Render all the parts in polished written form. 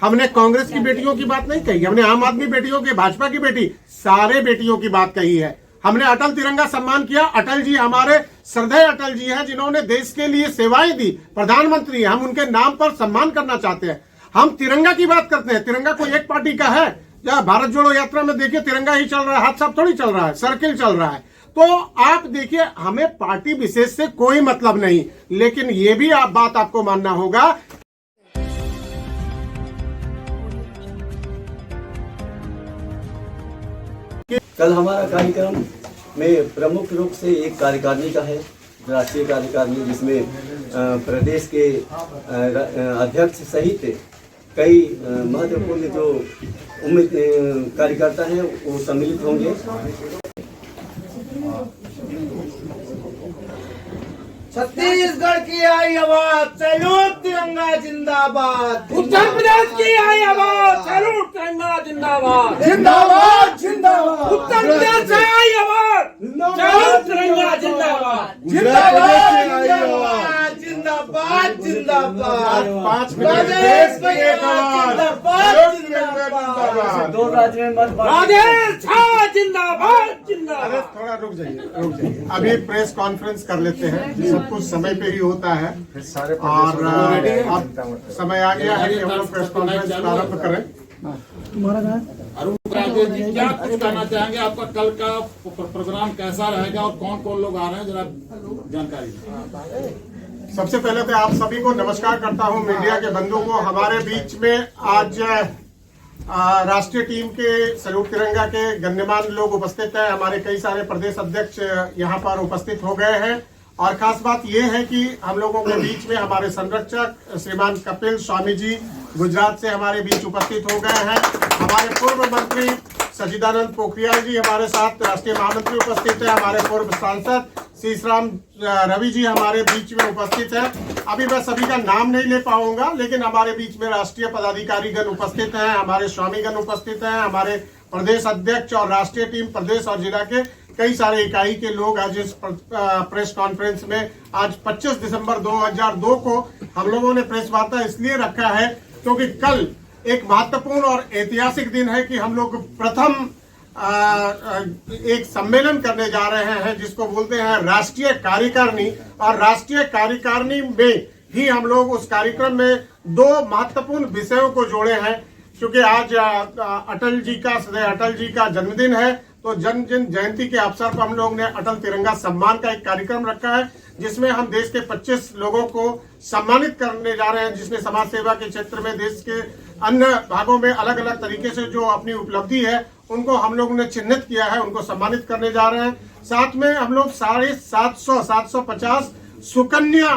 हमने कांग्रेस की बेटियों की बात नहीं कही, हमने आम आदमी बेटियों की, भाजपा की बेटी, सारे बेटियों की बात कही है। हमने अटल तिरंगा सम्मान किया। अटल जी हमारे श्रद्धेय अटल जी हैं, जिन्होंने देश के लिए सेवाएं दी, प्रधानमंत्री। हम उनके नाम पर सम्मान करना चाहते हैं। हम तिरंगा की बात करते हैं। तिरंगा कोई एक पार्टी का है या भारत जोड़ो यात्रा में देखिए तिरंगा ही चल रहा है, हाथ साफ थोड़ी चल रहा है, सर्किल चल रहा है। तो आप देखिए, हमें पार्टी विशेष से कोई मतलब नहीं, लेकिन ये भी बात आपको मानना होगा। कल हमारा कार्यक्रम में प्रमुख रूप से एक कार्यकारिणी का है, राष्ट्रीय कार्यकारिणी, जिसमें प्रदेश के अध्यक्ष सहित कई महत्वपूर्ण जो कार्यकर्ता हैं वो सम्मिलित होंगे। छत्तीसगढ़ की आई आवाज, सैल्यूट तिरंगा जिंदाबाद। उत्तर प्रदेश की आई आवाज, सैल्यूट तिरंगा जिंदाबाद। जिंदाबाद जिंदाबाद। उत्तर प्रदेश से आई आवाज, सैल्यूट तिरंगा जिंदाबाद। जिंदाबाद जिंदाबाद जिंदाबाद। 5 प्रदेश में जिंदाबाद जिंदाबाद। दो राज्य में मत प्रदेश है जिंदाबाद जिंदाबाद। अरे थोड़ा रुक जाइए। अभी प्रेस कॉन्फ्रेंस कर लेते हैं, सब कुछ समय पे ही होता है और अब समय आ गया है कि हम लोग प्रेस कॉन्फ्रेंस प्रारंभ करें। अरुण राजेश जी, क्या कुछ कहना चाहेंगे? आपका कल का प्रोग्राम कैसा रहेगा और कौन कौन लोग आ रहे हैं, जरा जानकारी। सबसे पहले तो आप सभी को नमस्कार करता हूं, मीडिया के बंधुओं को। हमारे बीच में आज राष्ट्रीय टीम के सैल्यूट तिरंगा के गण्यमान्य लोग उपस्थित हैं। हमारे कई सारे प्रदेश अध्यक्ष यहां पर उपस्थित हो गए हैं और खास बात यह है कि हम लोगों के बीच में हमारे संरक्षक श्रीमान कपिल स्वामी जी गुजरात से हमारे बीच उपस्थित हो गए हैं। हमारे पूर्व मंत्री सचिदानंद पोखरियाल जी हमारे साथ राष्ट्रीय महामंत्री उपस्थित है। हमारे पूर्व सांसद शीशराम रवि जी हमारे बीच में उपस्थित है। अभी मैं सभी का नाम नहीं ले पाऊंगा, लेकिन हमारे बीच में राष्ट्रीय पदाधिकारीगण उपस्थित हैं, हमारे स्वामीगण उपस्थित हैं, हमारे प्रदेश अध्यक्ष और राष्ट्रीय टीम प्रदेश और जिला के कई सारे इकाई के लोग आज इस प्रेस कॉन्फ्रेंस में। आज 25 दिसंबर 2002 को हम लोगों ने प्रेस वार्ता इसलिए रखा है क्योंकि कल एक महत्वपूर्ण और ऐतिहासिक दिन है कि हम लोग प्रथम एक सम्मेलन करने जा रहे हैं जिसको बोलते हैं राष्ट्रीय कार्यकारिणी। और राष्ट्रीय कार्यकारिणी में ही हम लोग उस कार्यक्रम में 2 महत्वपूर्ण विषयों को जोड़े हैं। क्योंकि आज अटल जी का जन्मदिन है, तो जन्म जयंती के अवसर पर हम लोग ने अटल तिरंगा सम्मान का एक कार्यक्रम रखा है, जिसमें हम देश के 25 लोगों को सम्मानित करने जा रहे हैं, जिसमें समाज सेवा के क्षेत्र में देश के अन्य भागों में अलग अलग तरीके से जो अपनी उपलब्धि है उनको हम लोगों ने चिन्हित किया है, उनको सम्मानित करने जा रहे हैं। साथ में हम लोग 750 सुकन्या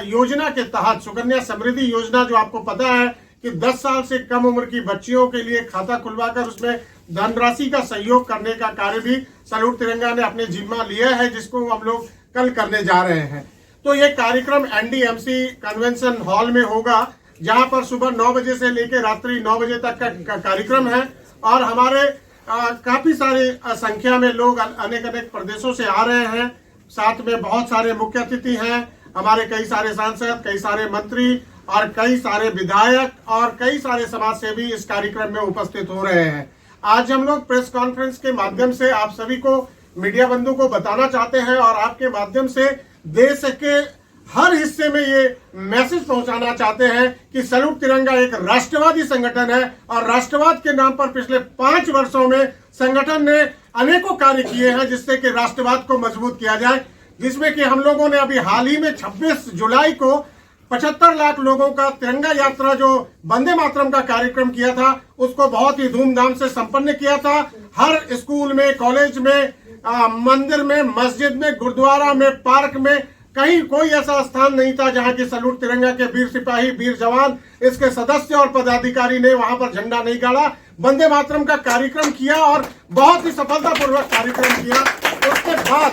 योजना के तहत, सुकन्या समृद्धि योजना, जो आपको पता है कि 10 साल से कम उम्र की बच्चियों के लिए खाता खुलवाकर उसमें धनराशि का सहयोग करने का कार्य भी सैल्यूट तिरंगा ने अपने जिम्मा लिया है, जिसको हम लोग कल करने जा रहे हैं। तो ये कार्यक्रम एनडीएमसी कन्वेंशन हॉल में होगा, जहां पर सुबह 9 बजे से लेकर रात्रि 9 बजे तक का कार्यक्रम है। और हमारे काफी सारे संख्या में लोग अनेक प्रदेशों से आ रहे हैं। साथ में बहुत सारे मुख्य अतिथि हैं, हमारे कई सारे सांसद, कई सारे मंत्री और कई सारे विधायक और कई सारे समाज सेवी इस कार्यक्रम में उपस्थित हो रहे हैं। आज हम लोग प्रेस कॉन्फ्रेंस के माध्यम से आप सभी को, मीडिया बंधु को बताना चाहते हैं और आपके माध्यम से देश के हर हिस्से में ये मैसेज पहुंचाना चाहते हैं कि सैल्यूट तिरंगा एक राष्ट्रवादी संगठन है और राष्ट्रवाद के नाम पर पिछले 5 वर्षों में संगठन ने अनेकों कार्य किए हैं जिससे कि राष्ट्रवाद को मजबूत किया जाए। जिसमें कि हम लोगों ने अभी हाल ही में 26 जुलाई को 75 लाख लोगों का तिरंगा यात्रा, जो वंदे मातरम का कार्यक्रम किया था, उसको बहुत ही धूमधाम से संपन्न किया था। हर स्कूल में, कॉलेज में, मंदिर में, मस्जिद में, गुरुद्वारा में, पार्क में, कहीं कोई ऐसा स्थान नहीं था जहां की सैल्यूट तिरंगा के वीर सिपाही, वीर जवान, इसके सदस्य और पदाधिकारी ने वहां पर झंडा नहीं गाड़ा, वंदे मातरम का कार्यक्रम किया और बहुत ही सफलतापूर्वक कार्यक्रम किया। उसके बाद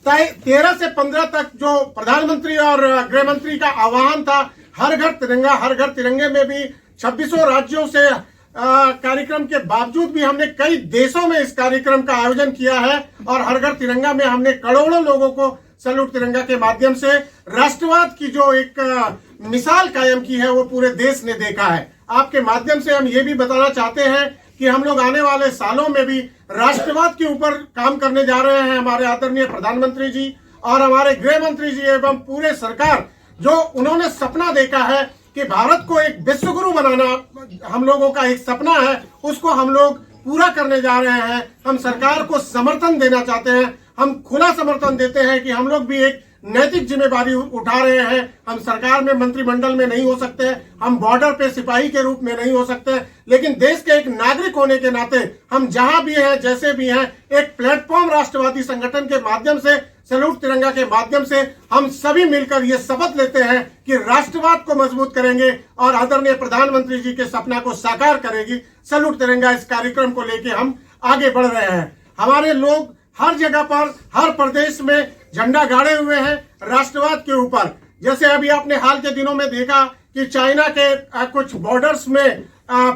13 से 15 तक जो प्रधानमंत्री और गृह मंत्री का आह्वान था, हर घर तिरंगा, हर घर तिरंगे में भी 26 राज्यों से कार्यक्रम के बावजूद भी हमने कई देशों में इस कार्यक्रम का आयोजन किया है और हर घर तिरंगा में हमने करोड़ों लोगों को सैल्यूट तिरंगा के माध्यम से राष्ट्रवाद की जो एक मिसाल कायम की है वो पूरे देश ने देखा है। आपके माध्यम से हम ये भी बताना चाहते हैं कि हम लोग आने वाले सालों में भी राष्ट्रवाद के ऊपर काम करने जा रहे हैं। हमारे आदरणीय प्रधानमंत्री जी और हमारे गृह मंत्री जी एवं पूरे सरकार जो उन्होंने सपना देखा है कि भारत को एक विश्वगुरु बनाना हम लोगों का एक सपना है, उसको हम लोग पूरा करने जा रहे हैं। हम सरकार को समर्थन देना चाहते हैं, हम खुला समर्थन देते हैं कि हम लोग भी एक नैतिक जिम्मेदारी उठा रहे हैं। हम सरकार में मंत्रिमंडल में नहीं हो सकते, हम बॉर्डर पे सिपाही के रूप में नहीं हो सकते, लेकिन देश के एक नागरिक होने के नाते हम जहां भी हैं जैसे भी हैं एक प्लेटफॉर्म राष्ट्रवादी संगठन के माध्यम से, सैल्यूट तिरंगा के माध्यम से हम सभी मिलकर ये शपथ लेते हैं कि राष्ट्रवाद को मजबूत करेंगे और आदरणीय प्रधानमंत्री जी के सपना को साकार करेगी सैल्यूट तिरंगा। इस कार्यक्रम को लेकर हम आगे बढ़ रहे हैं। हमारे लोग हर जगह पर हर प्रदेश में झंडा गाड़े हुए हैं राष्ट्रवाद के ऊपर। जैसे अभी आपने हाल के दिनों में देखा कि चाइना के कुछ बॉर्डर्स में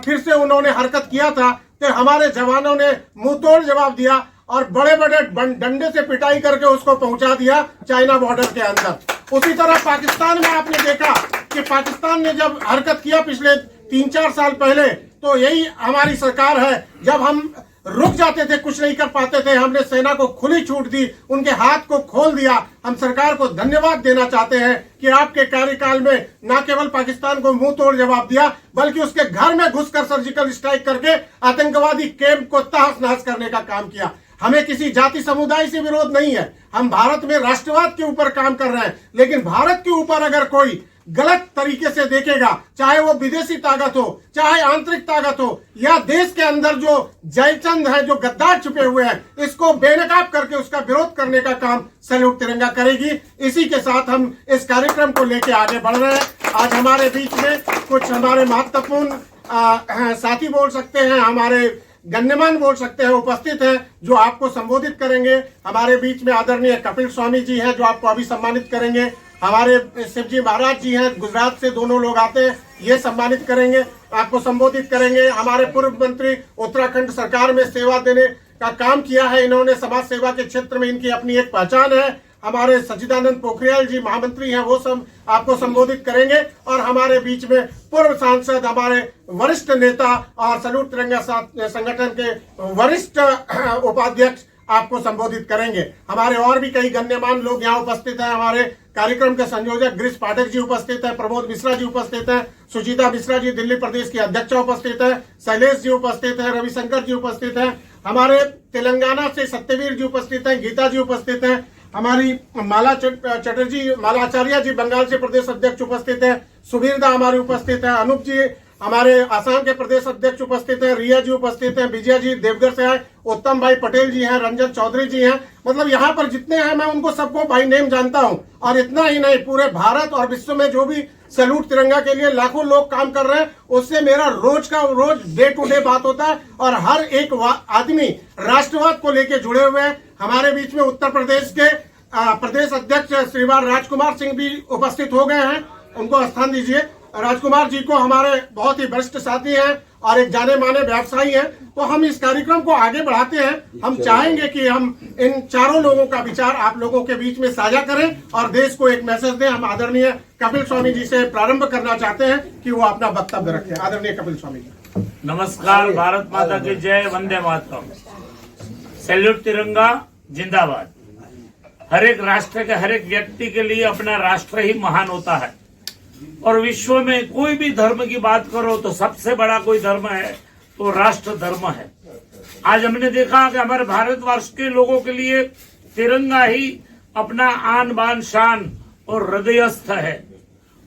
फिर से उन्होंने हरकत किया था, तो हमारे जवानों ने मुंह तोड़ जवाब दिया और बड़े बड़े डंडे से पिटाई करके उसको पहुंचा दिया चाइना बॉर्डर के अंदर। उसी तरह पाकिस्तान में आपने देखा कि पाकिस्तान ने जब हरकत किया पिछले 3-4 साल पहले, तो यही हमारी सरकार है। जब हम रुक जाते थे, कुछ नहीं कर पाते थे, हमने सेना को खुली छूट दी, उनके हाथ को खोल दिया। हम सरकार को धन्यवाद देना चाहते हैं कि आपके कार्यकाल में न केवल पाकिस्तान को मुंह तोड़ जवाब दिया, बल्कि उसके घर में घुसकर सर्जिकल स्ट्राइक करके आतंकवादी कैंप को तहस नहस करने का काम किया। हमें किसी जाति समुदाय से विरोध नहीं है, हम भारत में राष्ट्रवाद के ऊपर काम कर रहे हैं, लेकिन भारत के ऊपर अगर कोई गलत तरीके से देखेगा, चाहे वो विदेशी ताकत हो, चाहे आंतरिक ताकत हो, या देश के अंदर जो जयचंद है, जो गद्दार छुपे हुए हैं, इसको बेनकाब करके उसका विरोध करने का काम सैल्यूट तिरंगा करेगी। इसी के साथ हम इस कार्यक्रम को लेकर आगे बढ़ रहे हैं। आज हमारे बीच में कुछ हमारे महत्वपूर्ण साथी बोल सकते हैं, हमारे गण्यमान बोल सकते हैं, उपस्थित हैं, जो आपको संबोधित करेंगे। हमारे बीच में आदरणीय कपिल स्वामी जी हैं जो आपको अभी सम्मानित करेंगे। हमारे शिवजी महाराज जी हैं, गुजरात से दोनों लोग आते हैं, ये सम्मानित करेंगे, आपको संबोधित करेंगे। हमारे पूर्व मंत्री उत्तराखंड सरकार में सेवा देने का काम किया है इन्होंने, समाज सेवा के क्षेत्र में इनकी अपनी एक पहचान है। हमारे सच्चिदानंद पोखरियाल जी महामंत्री हैं, वो सब आपको संबोधित करेंगे। और हमारे बीच में पूर्व सांसद, हमारे वरिष्ठ नेता और सैल्यूट तिरंगा संगठन के वरिष्ठ उपाध्यक्ष आपको संबोधित करेंगे। हमारे और भी कई गण्यमान लोग यहाँ उपस्थित हैं। हमारे कार्यक्रम के संयोजक गिरीश पाठक जी उपस्थित हैं, प्रमोद मिश्रा जी उपस्थित हैं, सुचिता मिश्रा जी दिल्ली प्रदेश की अध्यक्षा उपस्थित है, शैलेश जी उपस्थित है, रविशंकर जी उपस्थित हैं, हमारे तेलंगाना से सत्यवीर जी उपस्थित हैं, गीता जी उपस्थित हैं, हमारी माला चटर्जी, माला आचार्य जी बंगाल से प्रदेश अध्यक्ष उपस्थित है, सुबीर दा हमारे उपस्थित है, अनूप जी हमारे आसाम के प्रदेश अध्यक्ष उपस्थित हैं, रिया जी उपस्थित हैं, विजय जी देवघर से हैं, उत्तम भाई पटेल जी हैं, रंजन चौधरी जी हैं। मतलब यहाँ पर जितने हैं मैं उनको सबको बाई नेम जानता हूँ। और इतना ही नहीं, पूरे भारत और विश्व में जो भी सैल्यूट तिरंगा के लिए लाखों लोग काम कर रहे हैं, उससे मेरा रोज डे टू डे बात होता है। और हर एक आदमी राष्ट्रवाद को लेकर जुड़े हुए हैं। हमारे बीच में उत्तर प्रदेश के प्रदेश अध्यक्ष श्रीमान राजकुमार सिंह भी उपस्थित हो गए हैं, उनको स्थान दीजिए। राजकुमार जी को हमारे बहुत ही वरिष्ठ साथी हैं और एक जाने माने व्यवसायी हैं। तो हम इस कार्यक्रम को आगे बढ़ाते हैं। हम चाहेंगे कि हम इन चारों लोगों का विचार आप लोगों के बीच में साझा करें और देश को एक मैसेज दें। हम आदरणीय कपिल स्वामी जी से प्रारंभ करना चाहते हैं कि वो अपना वक्तव्य रखें। आदरणीय कपिल स्वामी जी। नमस्कार, भारत माता की जय, वंदे मातरम। सैल्यूट तिरंगा जिंदाबाद। हर एक राष्ट्र के हर एक व्यक्ति के लिए अपना राष्ट्र ही महान होता है। और विश्व में कोई भी धर्म की बात करो तो सबसे बड़ा कोई धर्म है तो राष्ट्र धर्म है। आज हमने देखा कि हमारे भारतवर्ष के लोगों के लिए तिरंगा ही अपना आन बान शान और हृदयस्थ है।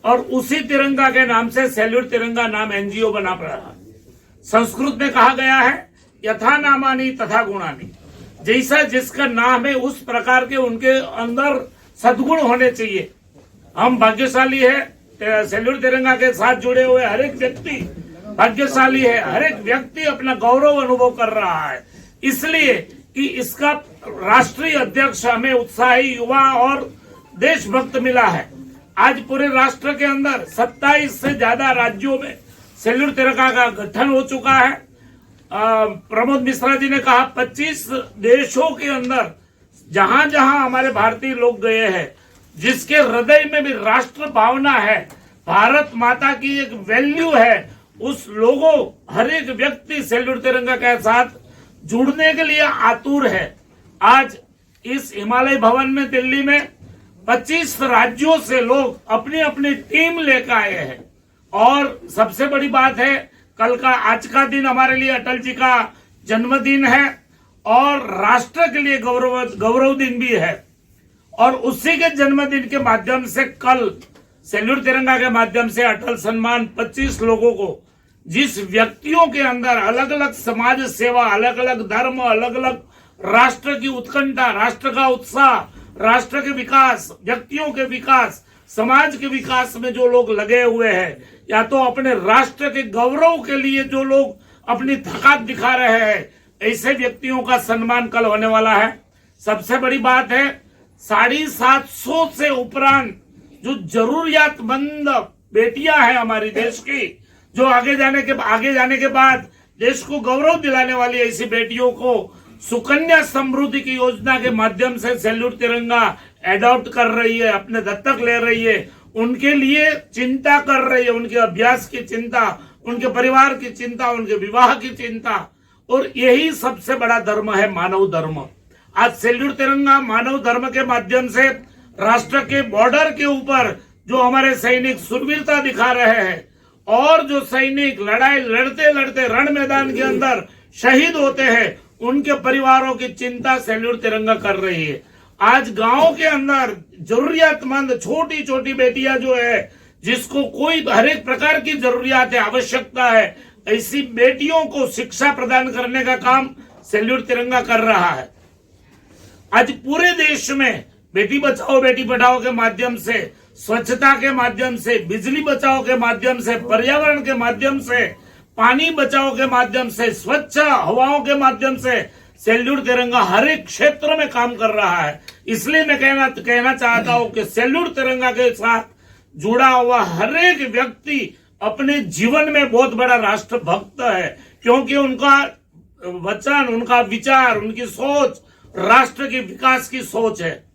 और उसी तिरंगा के नाम से सैल्यूट तिरंगा नाम एनजीओ बना पड़ा। संस्कृत में कहा गया है यथा नामानि तथा गुणानि। जैसा जिसका नाम है उस प्रकार के उनके अंदर सद्गुण होने चाहिए। हम भाग्यशाली है, सैल्यूट तिरंगा के साथ जुड़े हुए हर एक व्यक्ति भाग्यशाली है। हर एक व्यक्ति अपना गौरव अनुभव कर रहा है, इसलिए कि इसका राष्ट्रीय अध्यक्ष हमें उत्साही युवा और देशभक्त मिला है। आज पूरे राष्ट्र के अंदर 27 से ज्यादा राज्यों में सैल्यूट तिरंगा का गठन हो चुका है। प्रमोद मिश्रा जी ने कहा 25 देशों के अंदर जहां जहां हमारे भारतीय लोग गए हैं, जिसके हृदय में भी राष्ट्र भावना है, भारत माता की एक वैल्यू है, उस लोगों हर एक व्यक्ति सैल्यूट तिरंगा के साथ जुड़ने के लिए आतुर है। आज इस हिमालय भवन में दिल्ली में 25 राज्यों से लोग अपनी अपनी टीम लेकर आए हैं। और सबसे बड़ी बात है, कल का आज का दिन हमारे लिए अटल जी का जन्मदिन है और राष्ट्र के लिए गौरव दिन भी है। और उसी के जन्मदिन के माध्यम से कल सैल्यूट तिरंगा के माध्यम से अटल सम्मान 25 लोगों को, जिस व्यक्तियों के अंदर अलग अलग समाज सेवा, अलग अलग धर्म, अलग अलग राष्ट्र की उत्कंठा, राष्ट्र का उत्साह, राष्ट्र के विकास, व्यक्तियों के विकास, समाज के विकास में जो लोग लगे हुए हैं, या तो अपने राष्ट्र के गौरव के लिए जो लोग अपनी ताकत दिखा रहे हैं, ऐसे व्यक्तियों का सम्मान कल होने वाला है। सबसे बड़ी बात है, 750 से उपरांत जो जरूरियातमंद बेटियां हैं हमारी देश की, जो आगे जाने के बाद देश को गौरव दिलाने वाली ऐसी बेटियों को सुकन्या समृद्धि की योजना के माध्यम से सैल्यूट तिरंगा एडॉप्ट कर रही है, अपने दत्तक ले रही है, उनके लिए चिंता कर रही है, उनके अभ्यास की चिंता, उनके परिवार की चिंता, उनके विवाह की चिंता। और यही सबसे बड़ा धर्म है, मानव धर्म। आज सैल्यूट तिरंगा मानव धर्म के माध्यम से राष्ट्र के बॉर्डर के ऊपर जो हमारे सैनिक शूरवीरता दिखा रहे हैं और जो सैनिक लड़ाई लड़ते लड़ते रण मैदान के अंदर शहीद होते हैं, उनके परिवारों की चिंता सैल्यूट तिरंगा कर रही है। आज गांव के अंदर जरूरियातमंद छोटी छोटी बेटियां जो है, जिसको कोई हर एक प्रकार की जरूरियात है, आवश्यकता है, ऐसी बेटियों को शिक्षा प्रदान करने का काम सैल्यूट तिरंगा कर रहा है। आज पूरे देश में बेटी बचाओ बेटी पढ़ाओ के माध्यम से, स्वच्छता के माध्यम से, बिजली बचाओ के माध्यम से, पर्यावरण के माध्यम से, पानी बचाओ के माध्यम से, स्वच्छ हवाओं के माध्यम से सैल्यूट तिरंगा हर एक क्षेत्र में काम कर रहा है। इसलिए मैं कहना चाहता हूं कि सैल्यूट तिरंगा के साथ जुड़ा हुआ हर एक व्यक्ति अपने जीवन में बहुत बड़ा राष्ट्र भक्त है, क्योंकि उनका वचन, उनका विचार, उनकी सोच राष्ट्र के विकास की सोच है।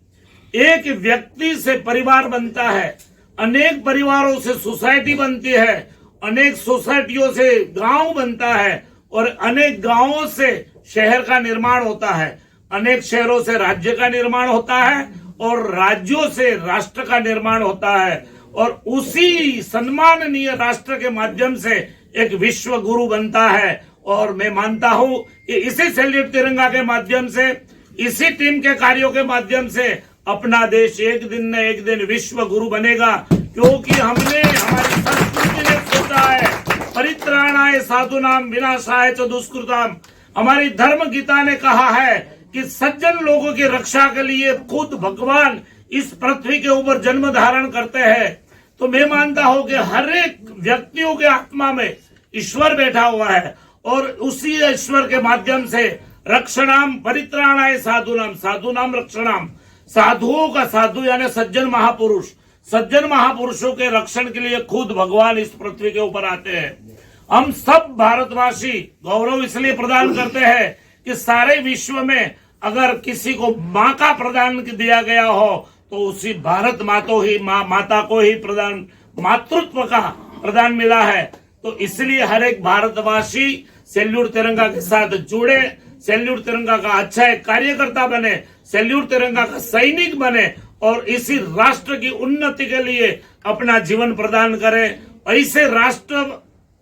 एक व्यक्ति से परिवार बनता है, अनेक परिवारों से सोसाइटी बनती है, अनेक सोसाइटियों से गांव बनता है और अनेक गांवों से शहर का निर्माण होता है, अनेक शहरों से राज्य का निर्माण होता है और राज्यों से राष्ट्र का निर्माण होता है। और उसी सम्माननीय राष्ट्र के माध्यम से एक विश्व गुरु बनता है। और मैं मानता हूं कि इसी सैल्यूट तिरंगा के माध्यम से, इसी टीम के कार्यों के माध्यम से अपना देश एक दिन न एक दिन विश्व गुरु बनेगा, क्योंकि हमने, हमारी संस्कृति ने सोचा है, परित्राणाय साधुनाम विनाशाय च दुष्कृताम। हमारी धर्म गीता ने कहा है कि सज्जन लोगों की रक्षा के लिए खुद भगवान इस पृथ्वी के ऊपर जन्म धारण करते हैं। तो मैं मानता हूं कि हर एक व्यक्तियों के आत्मा में ईश्वर बैठा हुआ है और उसी ईश्वर के माध्यम से रक्षणाम परित्राणाय साधुनाम, साधुनाम रक्षणाम, साधुओं का साधु यानी सज्जन महापुरुष, सज्जन महापुरुषों के रक्षण के लिए खुद भगवान इस पृथ्वी के ऊपर आते हैं। हम सब भारतवासी गौरव इसलिए प्रदान करते हैं कि सारे विश्व में अगर किसी को माँ का प्रदान दिया गया हो तो उसी भारत माता को ही प्रदान, मातृत्व का प्रदान मिला है। तो इसलिए हर एक भारतवासी सैल्यूट तिरंगा के साथ जुड़े, सैल्यूट तिरंगा का अच्छा एक कार्यकर्ता बने, सैल्यूट तिरंगा का सैनिक बने और इसी राष्ट्र की उन्नति के लिए अपना जीवन प्रदान करें। ऐसे राष्ट्र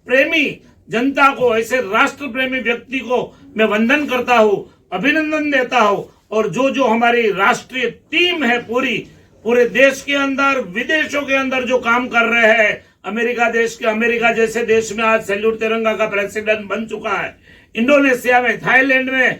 प्रेमी जनता को, ऐसे राष्ट्र प्रेमी व्यक्ति को मैं वंदन करता हूँ, अभिनंदन देता हूँ। और जो हमारी राष्ट्रीय टीम है पूरे देश के अंदर, विदेशों के अंदर जो काम कर रहे हैं, अमेरिका जैसे देश में आज सैल्यूट तिरंगा का प्रेसिडेंट बन चुका है, इंडोनेशिया में, थाईलैंड में,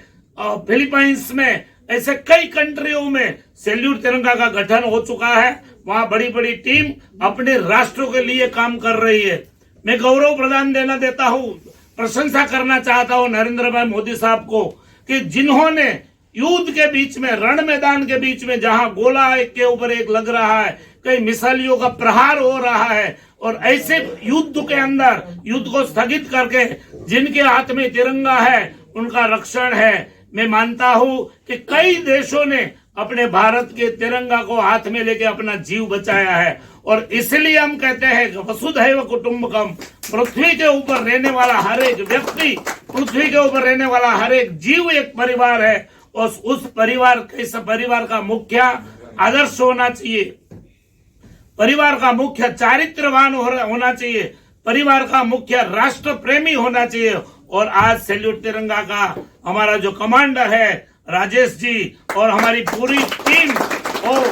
फिलीपींस में, ऐसे कई कंट्रियों में सैल्यूट तिरंगा का गठन हो चुका है। वहां बड़ी बड़ी टीम अपने राष्ट्रों के लिए काम कर रही है। मैं गौरव प्रदान देता हूँ, प्रशंसा करना चाहता हूँ नरेंद्र भाई मोदी साहब को, कि जिन्होंने युद्ध के बीच में, रण मैदान के बीच में, जहां गोला एक के ऊपर एक लग रहा है, कई मिसाइलों का प्रहार हो रहा है, और ऐसे युद्ध के अंदर युद्ध को स्थगित करके जिनके हाथ में तिरंगा है उनका रक्षण है। मैं मानता हूं कि कई देशों ने अपने भारत के तिरंगा को हाथ में लेके अपना जीव बचाया है और इसलिए हम कहते हैं कि वसुधैव कुटुंबकम, पृथ्वी के ऊपर रहने वाला हर एक व्यक्ति, पृथ्वी के ऊपर रहने वाला हर एक जीव एक परिवार है। और उस परिवार का मुख्य आदर्श होना चाहिए, परिवार का मुख्य चारित्रवान होना चाहिए, परिवार का मुख्य राष्ट्र प्रेमी होना चाहिए। और आज सैल्यूट तिरंगा का हमारा जो कमांडर है राजेश जी और हमारी पूरी टीम और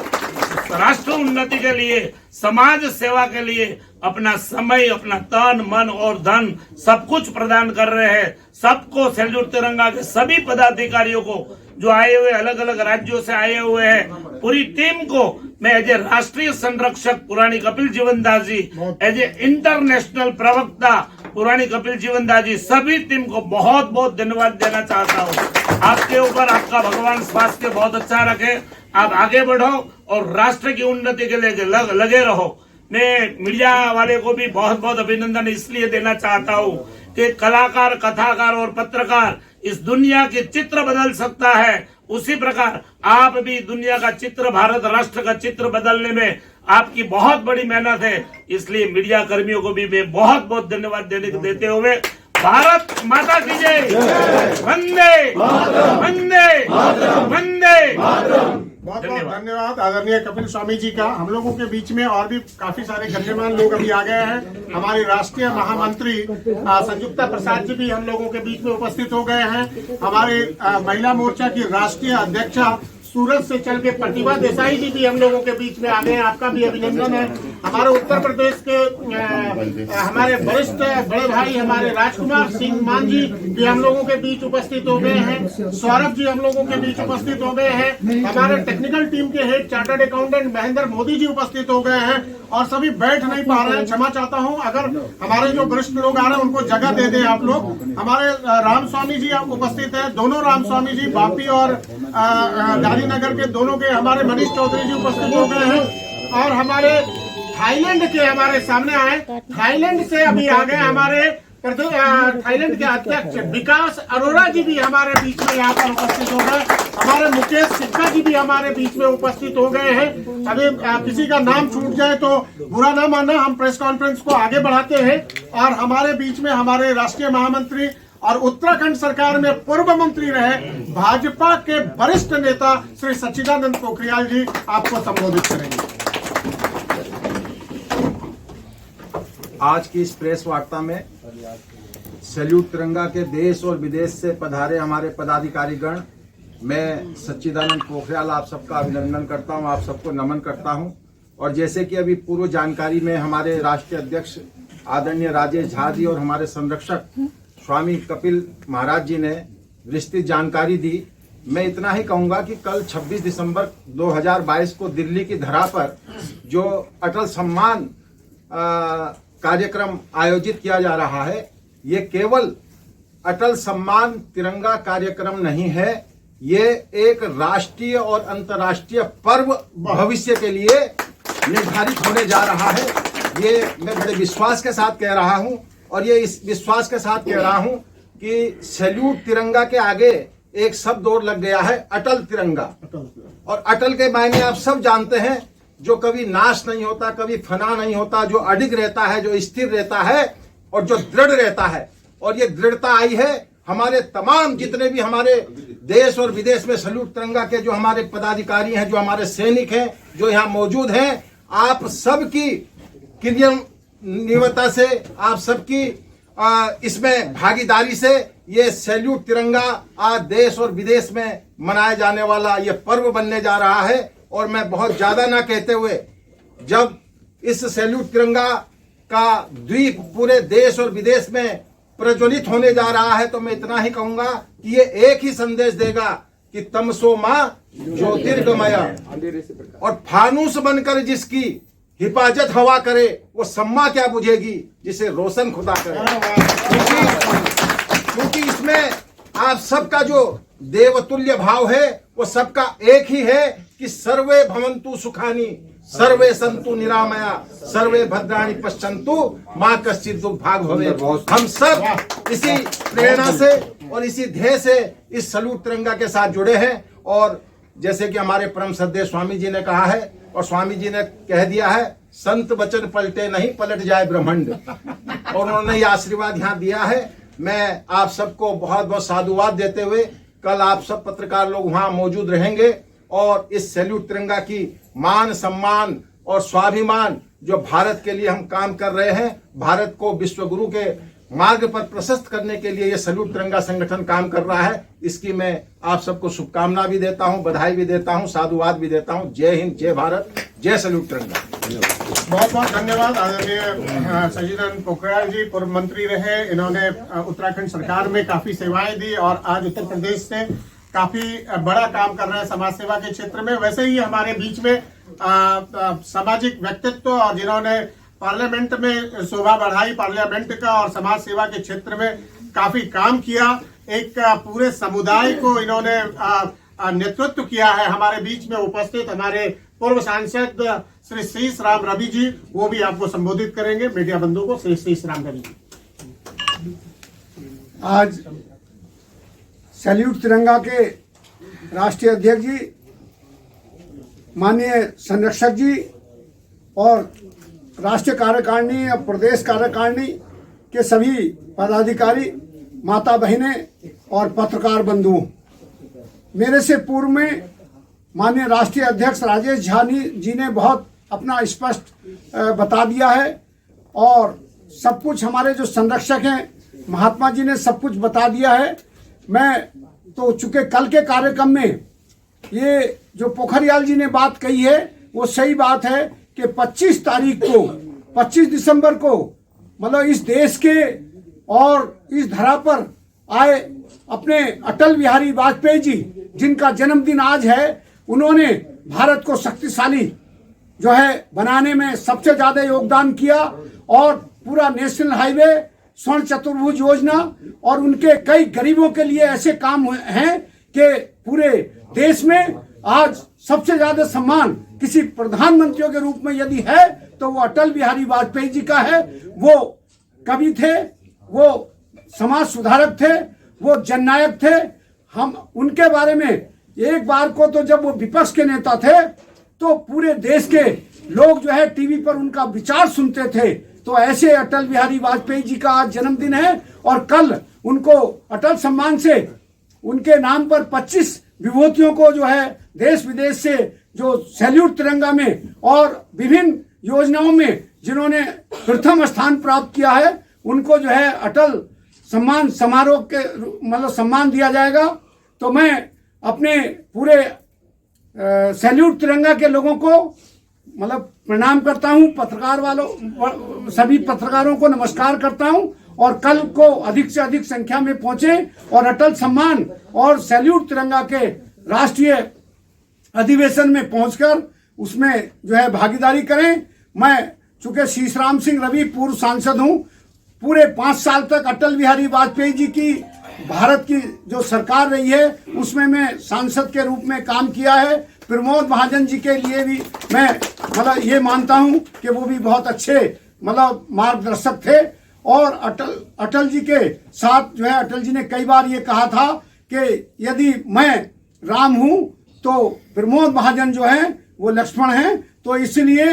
राष्ट्र उन्नति के लिए, समाज सेवा के लिए अपना समय, अपना तन मन और धन सब कुछ प्रदान कर रहे हैं। सबको, सैल्यूट तिरंगा के सभी पदाधिकारियों को जो आए हुए अलग अलग राज्यों से आए हुए हैं, पूरी टीम को मैं एज ए राष्ट्रीय संरक्षक पुरानी कपिल जीवनदास जी, एज ए इंटरनेशनल प्रवक्ता पुरानी कपिल जीवनदास जी, सभी टीम को बहुत बहुत धन्यवाद देना चाहता हूँ। आपके ऊपर आपका भगवान स्वास्थ्य बहुत अच्छा रखे, आप आगे बढ़ो और राष्ट्र की उन्नति के लिए लगे रहो। मैं मीडिया वाले को भी बहुत बहुत अभिनंदन इसलिए देना चाहता हूँ कि कलाकार, कथाकार और पत्रकार इस दुनिया के चित्र बदल सकता है, उसी प्रकार आप भी दुनिया का चित्र, भारत राष्ट्र का चित्र बदलने में आपकी बहुत बड़ी मेहनत है। इसलिए मीडिया कर्मियों को भी मैं बहुत बहुत धन्यवाद देते हुए भारत माता की जय, वंदे वंदे वंदे। बहुत बहुत धन्यवाद आदरणीय कपिल स्वामी जी का। हम लोगों के बीच में और भी काफी सारे गण्यमान्य लोग अभी आ गए हैं। हमारे राष्ट्रीय महामंत्री संयुक्ता प्रसाद जी भी हम लोगों के बीच में उपस्थित हो गए हैं। हमारे महिला मोर्चा की राष्ट्रीय अध्यक्षा सूरत से चल के प्रतिभा देसाई जी भी हम लोगों के बीच में आ गए हैं, आपका भी अभिनंदन है। हमारे उत्तर प्रदेश के हमारे वरिष्ठ बड़े भाई हमारे राजकुमार सिंह मान जी भी हम लोगों के बीच उपस्थित हो गए हैं। सौरभ जी हम लोगों के बीच उपस्थित हो गए हैं। हमारे टेक्निकल टीम के head chartered accountant Mahendra Modi ji उपस्थित हो गए हैं और सभी बैठ नहीं पा रहे हैं, क्षमा चाहता हूं। अगर हमारे जो वरिष्ठ लोग आ रहे हैं उनको जगह दे दें आप लोग। हमारे राम स्वामी जी उपस्थित है, दोनों राम स्वामी जी, बापी और गांधीनगर के दोनों के हमारे मनीष चौधरी जी उपस्थित हो गए हैं। और हमारे थाईलैंड के हमारे सामने आए, थाईलैंड से अभी आ गए हमारे थाईलैंड के अध्यक्ष विकास अरोरा जी भी हमारे बीच में यहाँ पर उपस्थित हो गए। हमारे मुकेश सिक्का जी भी हमारे बीच में उपस्थित हो गए हैं। अभी किसी का नाम छूट जाए तो बुरा ना मानना, हम प्रेस कॉन्फ्रेंस को आगे बढ़ाते हैं। और हमारे बीच में हमारे राष्ट्रीय महामंत्री और उत्तराखंड सरकार में पूर्व मंत्री रहे भाजपा के वरिष्ठ नेता श्री सच्चिदानंद पोखरियाल जी आपको संबोधित करेंगे। आज की इस प्रेस वार्ता में सैल्यूट तिरंगा के देश और विदेश से पधारे हमारे पदाधिकारीगण, मैं सच्चिदानंद पोखरियाल आप सबका अभिनंदन करता हूं, आप सबको नमन करता हूं। और जैसे कि अभी पूर्व जानकारी में हमारे राष्ट्रीय अध्यक्ष आदरणीय राजेश झा जी और हमारे संरक्षक स्वामी कपिल महाराज जी ने विस्तृत जानकारी दी, मैं इतना ही कहूंगा कि कल 26 दिसंबर 2022 को दिल्ली की धरा पर जो अटल सम्मान कार्यक्रम आयोजित किया जा रहा है, ये केवल अटल सम्मान तिरंगा कार्यक्रम नहीं है, ये एक राष्ट्रीय और अंतर्राष्ट्रीय पर्व भविष्य के लिए निर्धारित होने जा रहा है। ये मैं बड़े विश्वास के साथ कह रहा हूं और ये इस विश्वास के साथ कह रहा हूं कि सैल्यूट तिरंगा के आगे एक शब्द और लग गया है, अटल तिरंगा। और अटल के मायने आप सब जानते हैं, जो कभी नाश नहीं होता, कभी फना नहीं होता, जो अडिग रहता है, जो स्थिर रहता है और जो दृढ़ रहता है। और ये दृढ़ता आई है हमारे तमाम जितने भी हमारे देश और विदेश में सैल्यूट तिरंगा के जो हमारे पदाधिकारी हैं, जो हमारे सैनिक हैं, जो यहाँ मौजूद हैं, आप सबकी क्रियान्विता से, आप सबकी इसमें भागीदारी से ये सैल्यूट तिरंगा आज देश और विदेश में मनाया जाने वाला ये पर्व बनने जा रहा है। और मैं बहुत ज्यादा ना कहते हुए, जब इस सैल्यूट तिरंगा का द्वीप पूरे देश और विदेश में प्रज्वलित होने जा रहा है, तो मैं इतना ही कहूंगा कि ये एक ही संदेश देगा कि तमसो मां ज्योतिर्गमया, और फानूस बनकर जिसकी हिफाजत हवा करे, वो सम्मा क्या बुझेगी जिसे रोशन खुदा करे। क्योंकि इसमें आप सबका जो देवतुल्य भाव है वो सबका एक ही है कि सर्वे भवन्तु सुखानी, सर्वे सन्तु निरामया, सर्वे भद्राणि पश्यन्तु, मां कश्चित् दुर्भाग् भवेत्। हम सब इसी प्रेरणा से और इसी ध्येय से इस सैल्यूट तिरंगा के साथ जुड़े हैं। और जैसे कि हमारे परम श्रद्धेय स्वामी जी ने कहा है और स्वामी जी ने कह दिया है, संत वचन पलटे नहीं, पलट जाए ब्रह्मांड। और उन्होंने ये आशीर्वाद यहाँ दिया है। मैं आप सबको बहुत बहुत साधुवाद देते हुए, कल आप सब पत्रकार लोग वहाँ मौजूद रहेंगे और इस सैल्यूट तिरंगा की मान सम्मान और स्वाभिमान जो भारत के लिए हम काम कर रहे हैं, भारत को विश्व गुरु के मार्ग पर प्रशस्त करने के लिए ये सैल्यूट तिरंगा संगठन काम कर रहा है। इसकी मैं आप सबको शुभकामना भी देता हूं, बधाई भी देता हूं, साधुवाद भी देता हूं। जय हिंद, जय भारत, जय सैल्यूट तिरंगा। बहुत बहुत धन्यवाद आदरणीय सच्चिदानंद पोखरियाल जी। पूर्व मंत्री रहे, इन्होंने उत्तराखंड सरकार में काफी सेवाएं दी और आज उत्तर प्रदेश से काफी बड़ा काम कर रहे हैं समाज सेवा के क्षेत्र में। वैसे ही हमारे बीच में सामाजिक व्यक्तित्व और जिन्होंने पार्लियामेंट में शोभा बढ़ाई पार्लियामेंट का और समाज सेवा के क्षेत्र में काफी काम किया, एक पूरे समुदाय को इन्होंने नेतृत्व किया है। हमारे बीच में उपस्थित हमारे पूर्व सांसद श्री शीश राम रवि जी, वो भी आपको संबोधित करेंगे। मीडिया बंधु को श्री शीश राम रवि जी। आज सैल्यूट तिरंगा के राष्ट्रीय अध्यक्ष जी, माननीय संरक्षक जी और राष्ट्रीय कार्यकारिणी और प्रदेश कार्यकारिणी के सभी पदाधिकारी, माता बहनें और पत्रकार बंधुओं, मेरे से पूर्व में माननीय राष्ट्रीय अध्यक्ष राजेश झा जी ने बहुत अपना स्पष्ट बता दिया है और सब कुछ हमारे जो संरक्षक हैं महात्मा जी ने सब कुछ बता दिया है। मैं तो चूंकि कल के कार्यक्रम में ये जो पोखरियाल जी ने बात कही है वो सही बात है कि 25 तारीख को 25 दिसंबर को मतलब इस देश के और इस धरा पर आए अपने अटल बिहारी वाजपेयी जी, जिनका जन्मदिन आज है, उन्होंने भारत को शक्तिशाली जो है बनाने में सबसे ज्यादा योगदान किया और पूरा नेशनल हाईवे, स्वर्ण चतुर्भुज योजना और उनके कई गरीबों के लिए ऐसे काम हैं कि पूरे देश में आज सबसे ज्यादा सम्मान किसी प्रधानमंत्रियों के रूप में यदि है तो वो अटल बिहारी वाजपेयी जी का है। वो कवि थे, वो समाज सुधारक थे, वो जननायक थे। हम उनके बारे में एक बार को तो जब वो विपक्ष के नेता थे तो पूरे देश के लोग जो है टीवी पर उनका विचार सुनते थे। तो ऐसे अटल बिहारी वाजपेयी जी का आज जन्मदिन है और कल उनको अटल सम्मान से उनके नाम पर 25 विभूतियों को जो है देश विदेश से जो सैल्यूट तिरंगा में और विभिन्न योजनाओं में जिन्होंने प्रथम स्थान प्राप्त किया है उनको जो है अटल सम्मान समारोह के मतलब सम्मान दिया जाएगा। तो मैं अपने पूरे सैल्यूट तिरंगा के लोगों को मतलब प्रणाम करता हूं, पत्रकार वालों सभी पत्रकारों को नमस्कार करता हूं और कल को अधिक से अधिक संख्या में पहुंचे और अटल सम्मान और सैल्यूट तिरंगा के राष्ट्रीय अधिवेशन में पहुंचकर उसमें जो है भागीदारी करें। मैं चूंकि शीशराम सिंह रवि पूर्व सांसद हूं, पूरे 5 साल तक अटल बिहारी वाजपेयी जी की भारत की जो सरकार रही है उसमें मैं सांसद के रूप में काम किया है। प्रमोद महाजन जी के लिए भी मैं मतलब ये मानता हूं कि वो भी बहुत अच्छे मतलब मार्गदर्शक थे और अटल जी के साथ जो है अटल जी ने कई बार ये कहा था कि यदि मैं राम हूं तो प्रमोद महाजन जो है वो लक्ष्मण हैं। तो इसलिए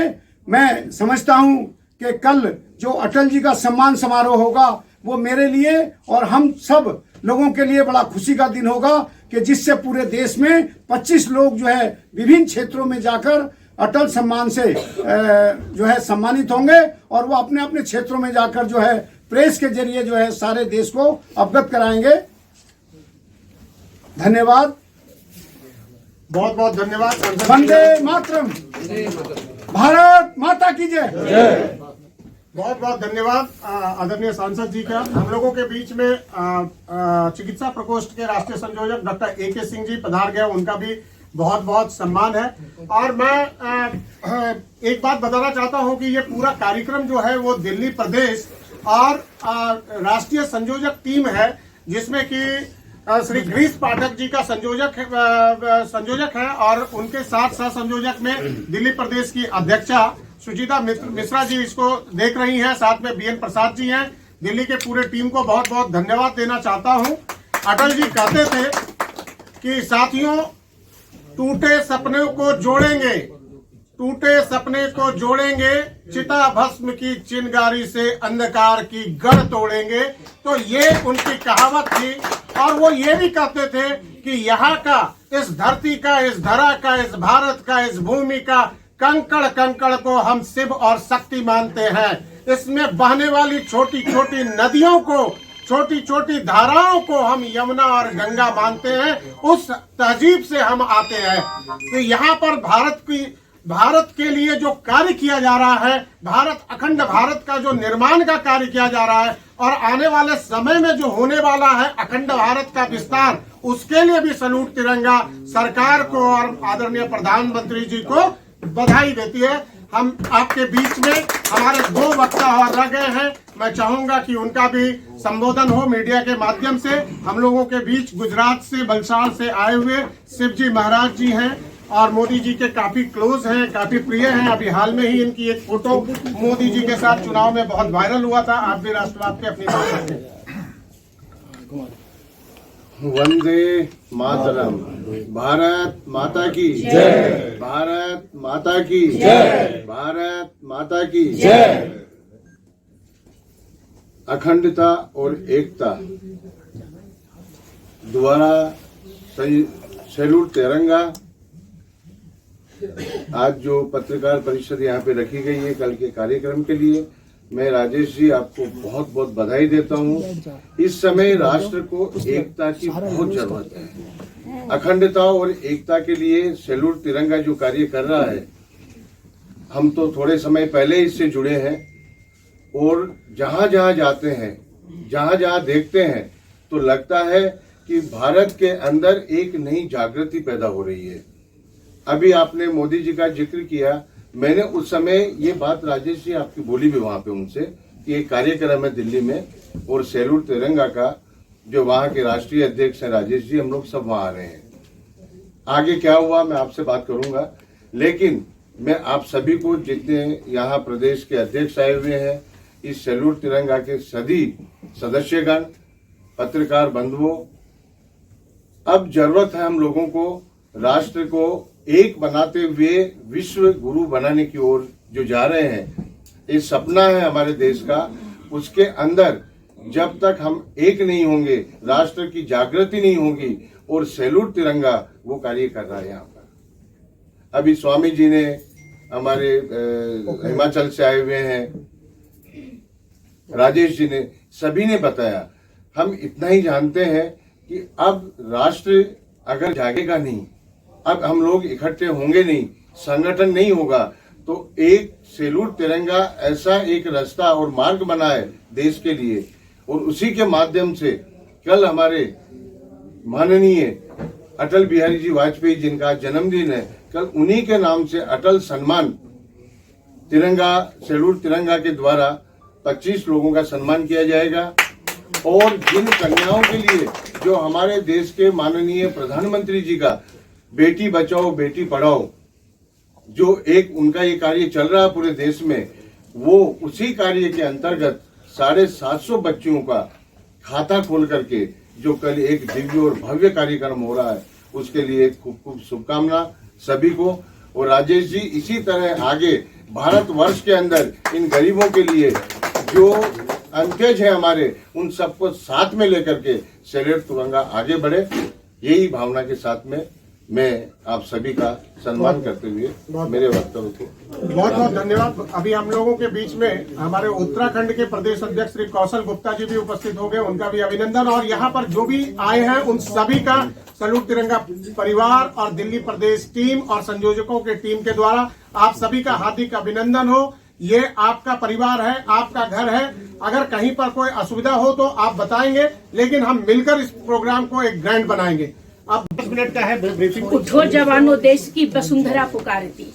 मैं समझता हूं कि कल जो अटल जी का सम्मान समारोह होगा वो मेरे लिए और हम सब लोगों के लिए बड़ा खुशी का दिन होगा कि जिससे पूरे देश में 25 लोग जो है विभिन्न क्षेत्रों में जाकर अटल सम्मान से जो है सम्मानित होंगे और वो अपने अपने क्षेत्रों में जाकर जो है प्रेस के जरिए जो है सारे देश को अवगत कराएंगे। धन्यवाद, बहुत बहुत धन्यवाद। वंदे मातरम, भारत माता की जय। बहुत बहुत धन्यवाद आदरणीय सांसद जी का। हम लोगों के बीच में चिकित्सा प्रकोष्ठ के राष्ट्रीय संयोजक डॉक्टर AK सिंह जी पधार गए, उनका भी बहुत बहुत सम्मान है। और मैं एक बात बताना चाहता हूं कि ये पूरा कार्यक्रम जो है वो दिल्ली प्रदेश और राष्ट्रीय संयोजक टीम है जिसमें कि श्री गिरीश पाठक जी का संयोजक है और उनके साथ सह संयोजक में दिल्ली प्रदेश की अध्यक्षा सुचिता मिश्रा जी इसको देख रही हैं, साथ में BN प्रसाद जी हैं। दिल्ली के पूरे टीम को बहुत बहुत धन्यवाद देना चाहता हूं। अटल जी कहते थे कि साथियों टूटे सपनों को जोड़ेंगे, टूटे सपने को जोड़ेंगे, चिता भस्म की चिंगारी से अंधकार की गढ़ तोड़ेंगे। तो ये उनकी कहावत थी। और वो ये भी कहते थे कि यहाँ का, इस धरती का, इस धरा का, इस भारत का, इस भूमि का कंकड़ कंकड़ को हम शिव और शक्ति मानते हैं। इसमें बहने वाली छोटी छोटी नदियों को, छोटी छोटी धाराओं को हम यमुना और गंगा मानते हैं। उस तहजीब से हम आते हैं कि यहाँ पर भारत के लिए जो कार्य किया जा रहा है, भारत, अखंड भारत का जो निर्माण का कार्य किया जा रहा है और आने वाले समय में जो होने वाला है अखंड भारत का विस्तार, उसके लिए भी सैल्यूट तिरंगा सरकार को और आदरणीय प्रधानमंत्री जी को बधाई देती है। हम आपके बीच में हमारे 2 वक्ता और रह गए हैं। मैं चाहूंगा कि उनका भी संबोधन हो मीडिया के माध्यम से। हम लोगों के बीच गुजरात से, वलसाड़ से आए हुए शिवजी महाराज जी हैं और मोदी जी के काफी क्लोज हैं, काफी प्रिय हैं। अभी हाल में ही इनकी एक फोटो मोदी जी के साथ चुनाव में बहुत वायरल हुआ था। आप भी राष्ट्रवाद पे अपनी बात रखें। वंदे मातरम। भारत माता की जय। भारत माता की जय। भारत माता की जय। अखंडता और एकता द्वारा सैल्यूट तिरंगा आज जो पत्रकार परिषद यहाँ पे रखी गई है कल के कार्यक्रम के लिए, मैं राजेश जी आपको बहुत बहुत बधाई देता हूँ। इस समय राष्ट्र को एकता की बहुत जरूरत है। अखंडता और एकता के लिए सैल्यूट तिरंगा जो कार्य कर रहा है, हम तो थोड़े समय पहले इससे जुड़े हैं और जहां जहां जाते हैं, जहां जहां देखते हैं तो लगता है कि भारत के अंदर एक नई जागृति पैदा हो रही है। अभी आपने मोदी जी का जिक्र किया, मैंने उस समय ये बात राजेश जी आपकी बोली भी वहां पे उनसे कि एक कार्यक्रम है दिल्ली में और सैल्यूट तिरंगा का जो वहां के राष्ट्रीय अध्यक्ष हैं राजेश जी, हम लोग सब वहां आ रहे हैं। आगे क्या हुआ मैं आपसे बात करूंगा, लेकिन मैं आप सभी को, जितने यहाँ प्रदेश के अध्यक्ष आए हुए हैं, इस सैल्यूट तिरंगा के सभी सदस्यगण, पत्रकार बंधुओं, अब जरूरत है हम लोगों को राष्ट्र को एक बनाते हुए विश्व गुरु बनाने की ओर जो जा रहे हैं। ये सपना है हमारे देश का। उसके अंदर जब तक हम एक नहीं होंगे, राष्ट्र की जागृति नहीं होगी, और सैल्यूट तिरंगा वो कार्य कर रहा है यहाँ पर। अभी स्वामी जी ने हमारे हिमाचल से आए हुए हैं, राजेश जी ने, सभी ने बताया। हम इतना ही जानते हैं कि अब राष्ट्र अगर जागेगा नहीं, अब हम लोग इकट्ठे होंगे नहीं, संगठन नहीं होगा, तो एक सैल्यूट तिरंगा ऐसा एक रास्ता और मार्ग बना है देश के लिए। और उसी के माध्यम से कल हमारे माननीय अटल बिहारी जी वाजपेयी जिनका जन्मदिन है, कल उन्हीं के नाम से अटल सम्मान तिरंगा, सैल्यूट तिरंगा के द्वारा 25 लोगों का सम्मान किया जाएगा। और जिन कन्याओं के लिए जो हमारे देश के माननीय प्रधानमंत्री जी का बेटी बचाओ बेटी पढ़ाओ, जो एक उनका ये कार्य चल रहा है पूरे देश में, वो उसी कार्य के अंतर्गत 750 बच्चियों का खाता खोल करके जो कल एक दिव्य और भव्य कार्यक्रम हो रहा है, उसके लिए खूब खूब शुभकामना सभी को। और राजेश जी, इसी तरह आगे भारतवर्ष के अंदर इन गरीबों के लिए जो अंत्यज है हमारे, उन सबको साथ में लेकर के सैल्यूट तिरंगा आगे बढ़े, यही भावना के साथ में मैं आप सभी का सम्मान करते हुए मेरे वक्तव्य को बहुत बहुत धन्यवाद। अभी हम लोगों के बीच में हमारे उत्तराखंड के प्रदेश अध्यक्ष श्री कौशल गुप्ता जी भी उपस्थित हो गए, उनका भी अभिनंदन। और यहाँ पर जो भी आए हैं उन सभी का सैल्यूट तिरंगा परिवार और दिल्ली प्रदेश टीम और संयोजकों के टीम के द्वारा आप सभी का हार्दिक अभिनंदन हो। ये आपका परिवार है, आपका घर है। अगर कहीं पर कोई असुविधा हो तो आप बताएंगे, लेकिन हम मिलकर इस प्रोग्राम को एक ग्रैंड बनाएंगे। अब 10 मिनट का है ब्रीफिंग। उठो जवानों देश की वसुंधरा पुकारती,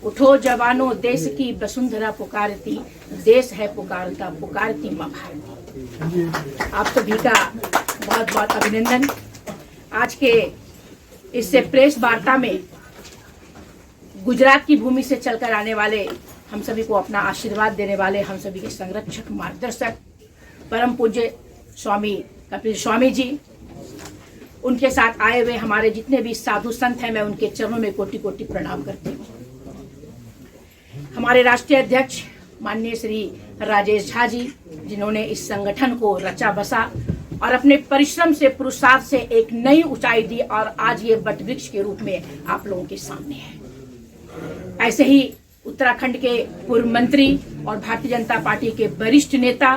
उठो जवानों देश की वसुंधरा पुकारती, देश है पुकारता पुकारती मां भारती। आप सभी का बहुत बहुत अभिनंदन। आज के इससे प्रेस वार्ता में गुजरात की भूमि से चलकर आने वाले, हम सभी को अपना आशीर्वाद देने वाले, हम सभी के संरक्षक मार्गदर्शक परम पूज्य स्वामी कपिल स्वामी जी, उनके साथ आए हुए हमारे जितने भी साधु संत हैं, मैं उनके चरणों में कोटि कोटि प्रणाम करती हूँ। हमारे राष्ट्रीय अध्यक्ष माननीय श्री राजेश झा जी, जिन्होंने इस संगठन को रचा बसा और अपने परिश्रम से, पुरुषार्थ से एक नई ऊंचाई दी और आज ये वटवृक्ष के रूप में आप लोगों के सामने है। ऐसे ही उत्तराखंड के पूर्व मंत्री और भारतीय जनता पार्टी के वरिष्ठ नेता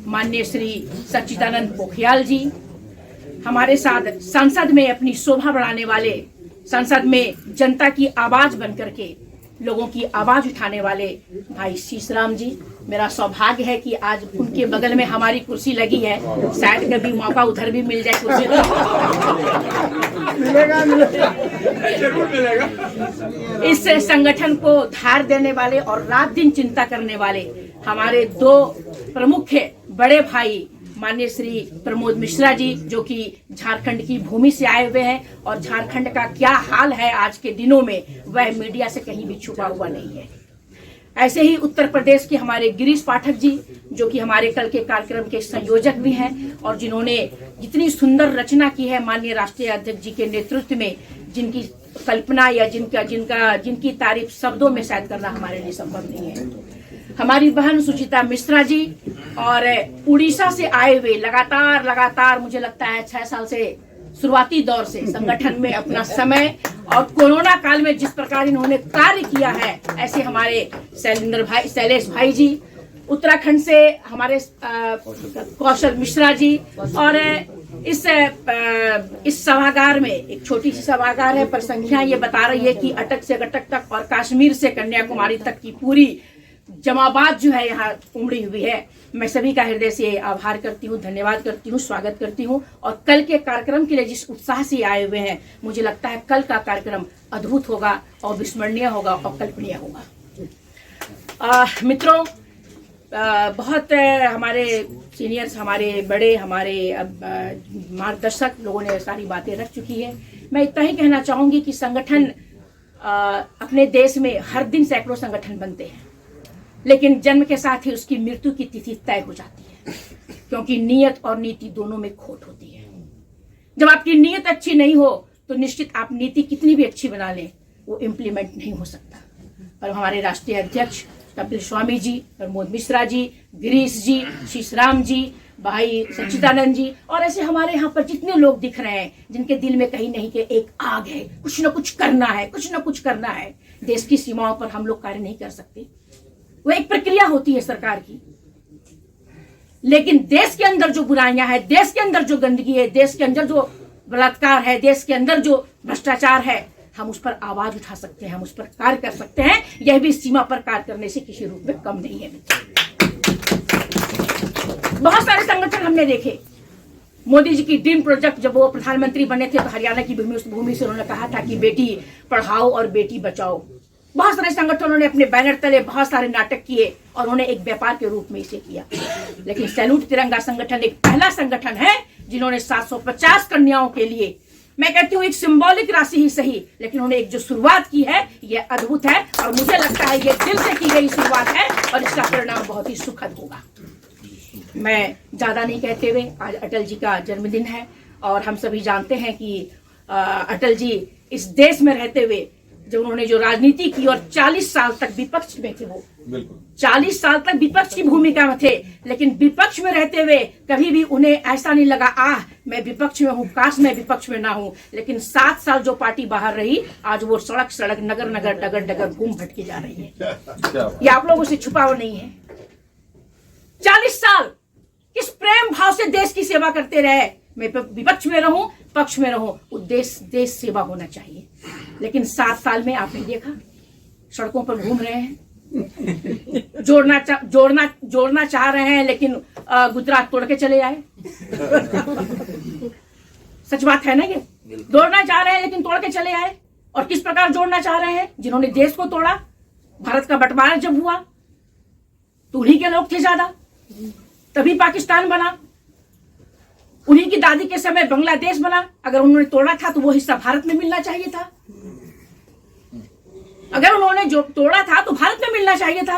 माननीय श्री सच्चिदानंद पोखरियाल जी, हमारे साथ संसद में अपनी शोभा बढ़ाने वाले, संसद में जनता की आवाज बनकर के लोगों की आवाज उठाने वाले भाई शीशराम जी। मेरा सौभाग्य है कि आज उनके बगल में हमारी कुर्सी लगी है, शायद कभी मौका उधर भी मिल जाए कुर्सी मिलेगा जरूर मिलेगा। इस संगठन को धार देने वाले और रात दिन चिंता करने वाले हमारे दो प्रमुख बड़े भाई माननीय श्री प्रमोद मिश्रा जी, जो कि झारखंड की भूमि से आए हुए हैं और झारखंड का क्या हाल है आज के दिनों में वह मीडिया से कहीं भी छुपा हुआ नहीं है। ऐसे ही उत्तर प्रदेश के हमारे गिरीश पाठक जी, जो कि हमारे कल के कार्यक्रम के संयोजक भी हैं और जिन्होंने जितनी सुंदर रचना की है माननीय राष्ट्रीय अध्यक्ष जी के नेतृत्व में, जिनकी कल्पना या जिनकी तारीफ शब्दों में शायद करना हमारे लिए संभव नहीं है। हमारी बहन सुचिता मिश्रा जी और उड़ीसा से आए हुए लगातार मुझे लगता है 6 साल से शुरुआती दौर से संगठन में अपना समय और कोरोना काल में जिस प्रकार इन्होंने कार्य किया है, ऐसे हमारे शैलेश भाई जी, उत्तराखंड से हमारे कौशल मिश्रा जी और इस सभागार में एक छोटी सी सभागार है पर संख्या ये बता रही है कि अटक से गटक तक और कश्मीर से कन्याकुमारी तक की पूरी जमाबाद जो है यहाँ उमड़ी हुई है। मैं सभी का हृदय से आभार करती हूँ, धन्यवाद करती हूँ, स्वागत करती हूँ और कल के कार्यक्रम के लिए जिस उत्साह से आए हुए हैं, मुझे लगता है कल का कार्यक्रम अद्भुत होगा और विस्मरणीय होगा और कल्पनीय होगा। मित्रों, बहुत हमारे सीनियर्स, हमारे बड़े, हमारे मार्गदर्शक लोगों ने सारी बातें रख चुकी है। मैं इतना ही कहना चाहूंगी कि संगठन अपने देश में हर दिन सैकड़ों संगठन बनते हैं, लेकिन जन्म के साथ ही उसकी मृत्यु की तिथि तय हो जाती है, क्योंकि नियत और नीति दोनों में खोट होती है। जब आपकी नियत अच्छी नहीं हो तो निश्चित आप नीति कितनी भी अच्छी बना लें, वो इम्प्लीमेंट नहीं हो सकता। और हमारे राष्ट्रीय अध्यक्ष कपिल स्वामी जी, प्रमोद मिश्रा जी, गिरीश जी, शीशराम जी, भाई सच्चिदानंद जी और ऐसे हमारे यहाँ पर जितने लोग दिख रहे हैं, जिनके दिल में कहीं नहीं के एक आग है, कुछ न कुछ करना है, कुछ न कुछ करना है। देश की सीमाओं पर हम लोग कार्य नहीं कर सकते, वो एक प्रक्रिया होती है सरकार की, लेकिन देश के अंदर जो बुराइयां हैं, देश के अंदर जो गंदगी है, देश के अंदर जो बलात्कार है, देश के अंदर जो भ्रष्टाचार है, हम उस पर आवाज उठा सकते हैं, हम उस पर कार्य कर सकते हैं। यह भी सीमा पर कार्य करने से किसी रूप में कम नहीं है। बहुत सारे संगठन हमने देखे। मोदी जी की ड्रीम प्रोजेक्ट, जब वो प्रधानमंत्री बने थे तो हरियाणा की भूमि से उन्होंने कहा था कि बेटी पढ़ाओ और बेटी बचाओ। बहुत सारे संगठनों ने अपने बैनर तले बहुत सारे नाटक किए और उन्होंने एक व्यापार के रूप में इसे किया। लेकिन सैल्यूट तिरंगा संगठन एक पहला संगठन है जिन्होंने 750 कन्याओं के लिए, मैं कहती हूँ एक सिंबॉलिक राशि ही सही, लेकिन उन्होंने एक जो शुरुआत की है ये अद्भुत है और मुझे लगता है ये दिल से की गई शुरुआत है और इसका परिणाम बहुत ही सुखद होगा। मैं ज्यादा नहीं कहते हुए, आज अटल जी का जन्मदिन है और हम सभी जानते हैं कि अटल जी इस देश में रहते हुए जो उन्होंने जो राजनीति की और 40 साल तक विपक्ष में थे, वो 40 साल तक विपक्ष की भूमिका में थे, लेकिन विपक्ष में रहते हुए कभी भी उन्हें ऐसा नहीं लगा मैं विपक्ष में हूँ, काश मैं विपक्ष में ना हूँ। लेकिन 7 साल जो पार्टी बाहर रही, आज वो सड़क सड़क, नगर नगर, डगर डगर घूम भटकी जा रही है। ये आप लोगों से छुपा हुआ नहीं है। 40 साल किस प्रेम भाव से देश की सेवा करते रहे। मैं विपक्ष में रहूं, पक्ष में रहूं, उद्देश्य देश सेवा होना चाहिए। लेकिन 7 साल में आपने देखा सड़कों पर घूम रहे हैं, जोड़ना चाह रहे हैं, लेकिन गुजरात तोड़ के चले आए। सच बात है ना, ये जोड़ना चाह रहे हैं लेकिन तोड़ के चले आए। और किस प्रकार जोड़ना चाह रहे हैं? जिन्होंने देश को तोड़ा, भारत का बंटवारा जब हुआ तो उन्हीं के लोग थे ज्यादा, तभी पाकिस्तान बना। उन्हीं की दादी के समय बांग्लादेश बना। अगर उन्होंने तोड़ा था तो वो हिस्सा भारत में मिलना चाहिए था। अगर उन्होंने जो तोड़ा था तो भारत में मिलना चाहिए था।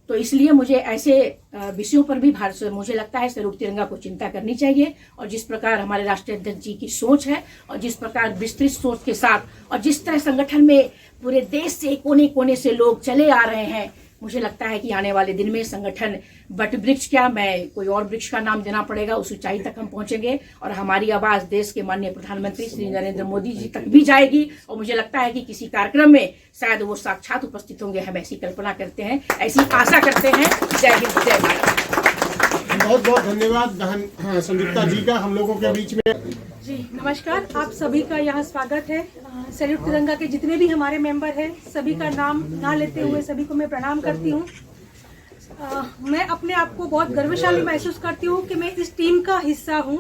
तो इसलिए मुझे ऐसे विषयों पर भी मुझे लगता है सैल्यूट तिरंगा को चिंता करनी चाहिए। और जिस प्रकार हमारे राष्ट्रीय अध्यक्ष जी की सोच है और जिस प्रकार विस्तृत सोच के साथ और जिस तरह संगठन में पूरे देश से कोने कोने से लोग चले आ रहे हैं, मुझे लगता है कि आने वाले दिन में संगठन वट वृक्ष क्या, मैं कोई और वृक्ष का नाम देना पड़ेगा, उस ऊंचाई तक हम पहुंचेंगे और हमारी आवाज देश के माननीय प्रधानमंत्री श्री नरेंद्र मोदी जी तक भी जाएगी। और मुझे लगता है कि किसी कार्यक्रम में शायद वो साक्षात उपस्थित होंगे, हम ऐसी कल्पना करते हैं, ऐसी आशा करते हैं। जय हिंद, जय भारत। बहुत बहुत धन्यवाद बहन संयुक्ता जी का हम लोगों के बीच में। जी नमस्कार, आप सभी का यहाँ स्वागत है। सैल्यूट तिरंगा के जितने भी हमारे मेंबर हैं, सभी का नाम ना लेते हुए सभी को मैं प्रणाम करती हूँ। मैं अपने आप को बहुत गर्वशाली महसूस करती हूँ कि मैं इस टीम का हिस्सा हूँ।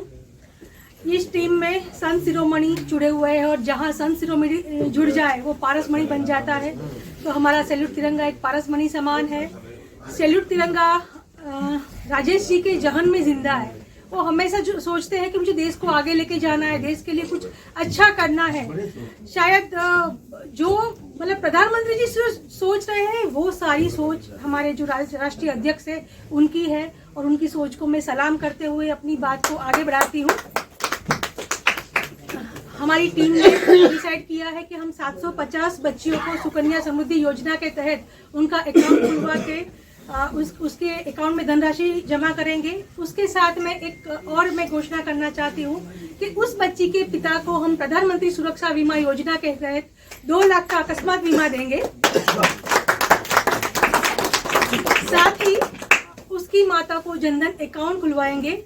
इस टीम में संत शिरोमणि जुड़े हुए हैं और जहाँ संत शिरोमणि जुड़ जाए वो पारसमणि बन जाता है। तो हमारा सैल्यूट तिरंगा एक पारसमणि समान है। सैल्यूट तिरंगा राजेश जी के जहन में जिंदा है। वो हमेशा जो सोचते हैं कि मुझे देश को आगे लेके जाना है, देश के लिए कुछ अच्छा करना है। शायद जो मतलब प्रधानमंत्री जी सोच रहे हैं वो सारी सोच हमारे जो राष्ट्रीय अध्यक्ष है उनकी है और उनकी सोच को मैं सलाम करते हुए अपनी बात को आगे बढ़ाती हूँ। हमारी टीम ने डिसाइड किया है कि हम 750 बच्चियों को सुकन्या समृद्धि योजना के तहत उनका अकाउंट खुलवा के उसके अकाउंट में धनराशि जमा करेंगे। उसके साथ में एक और मैं घोषणा करना चाहती हूँ कि उस बच्ची के पिता को हम प्रधानमंत्री सुरक्षा बीमा योजना के तहत 2 लाख का अकस्मात बीमा देंगे। साथ ही उसकी माता को जनधन अकाउंट खुलवाएंगे।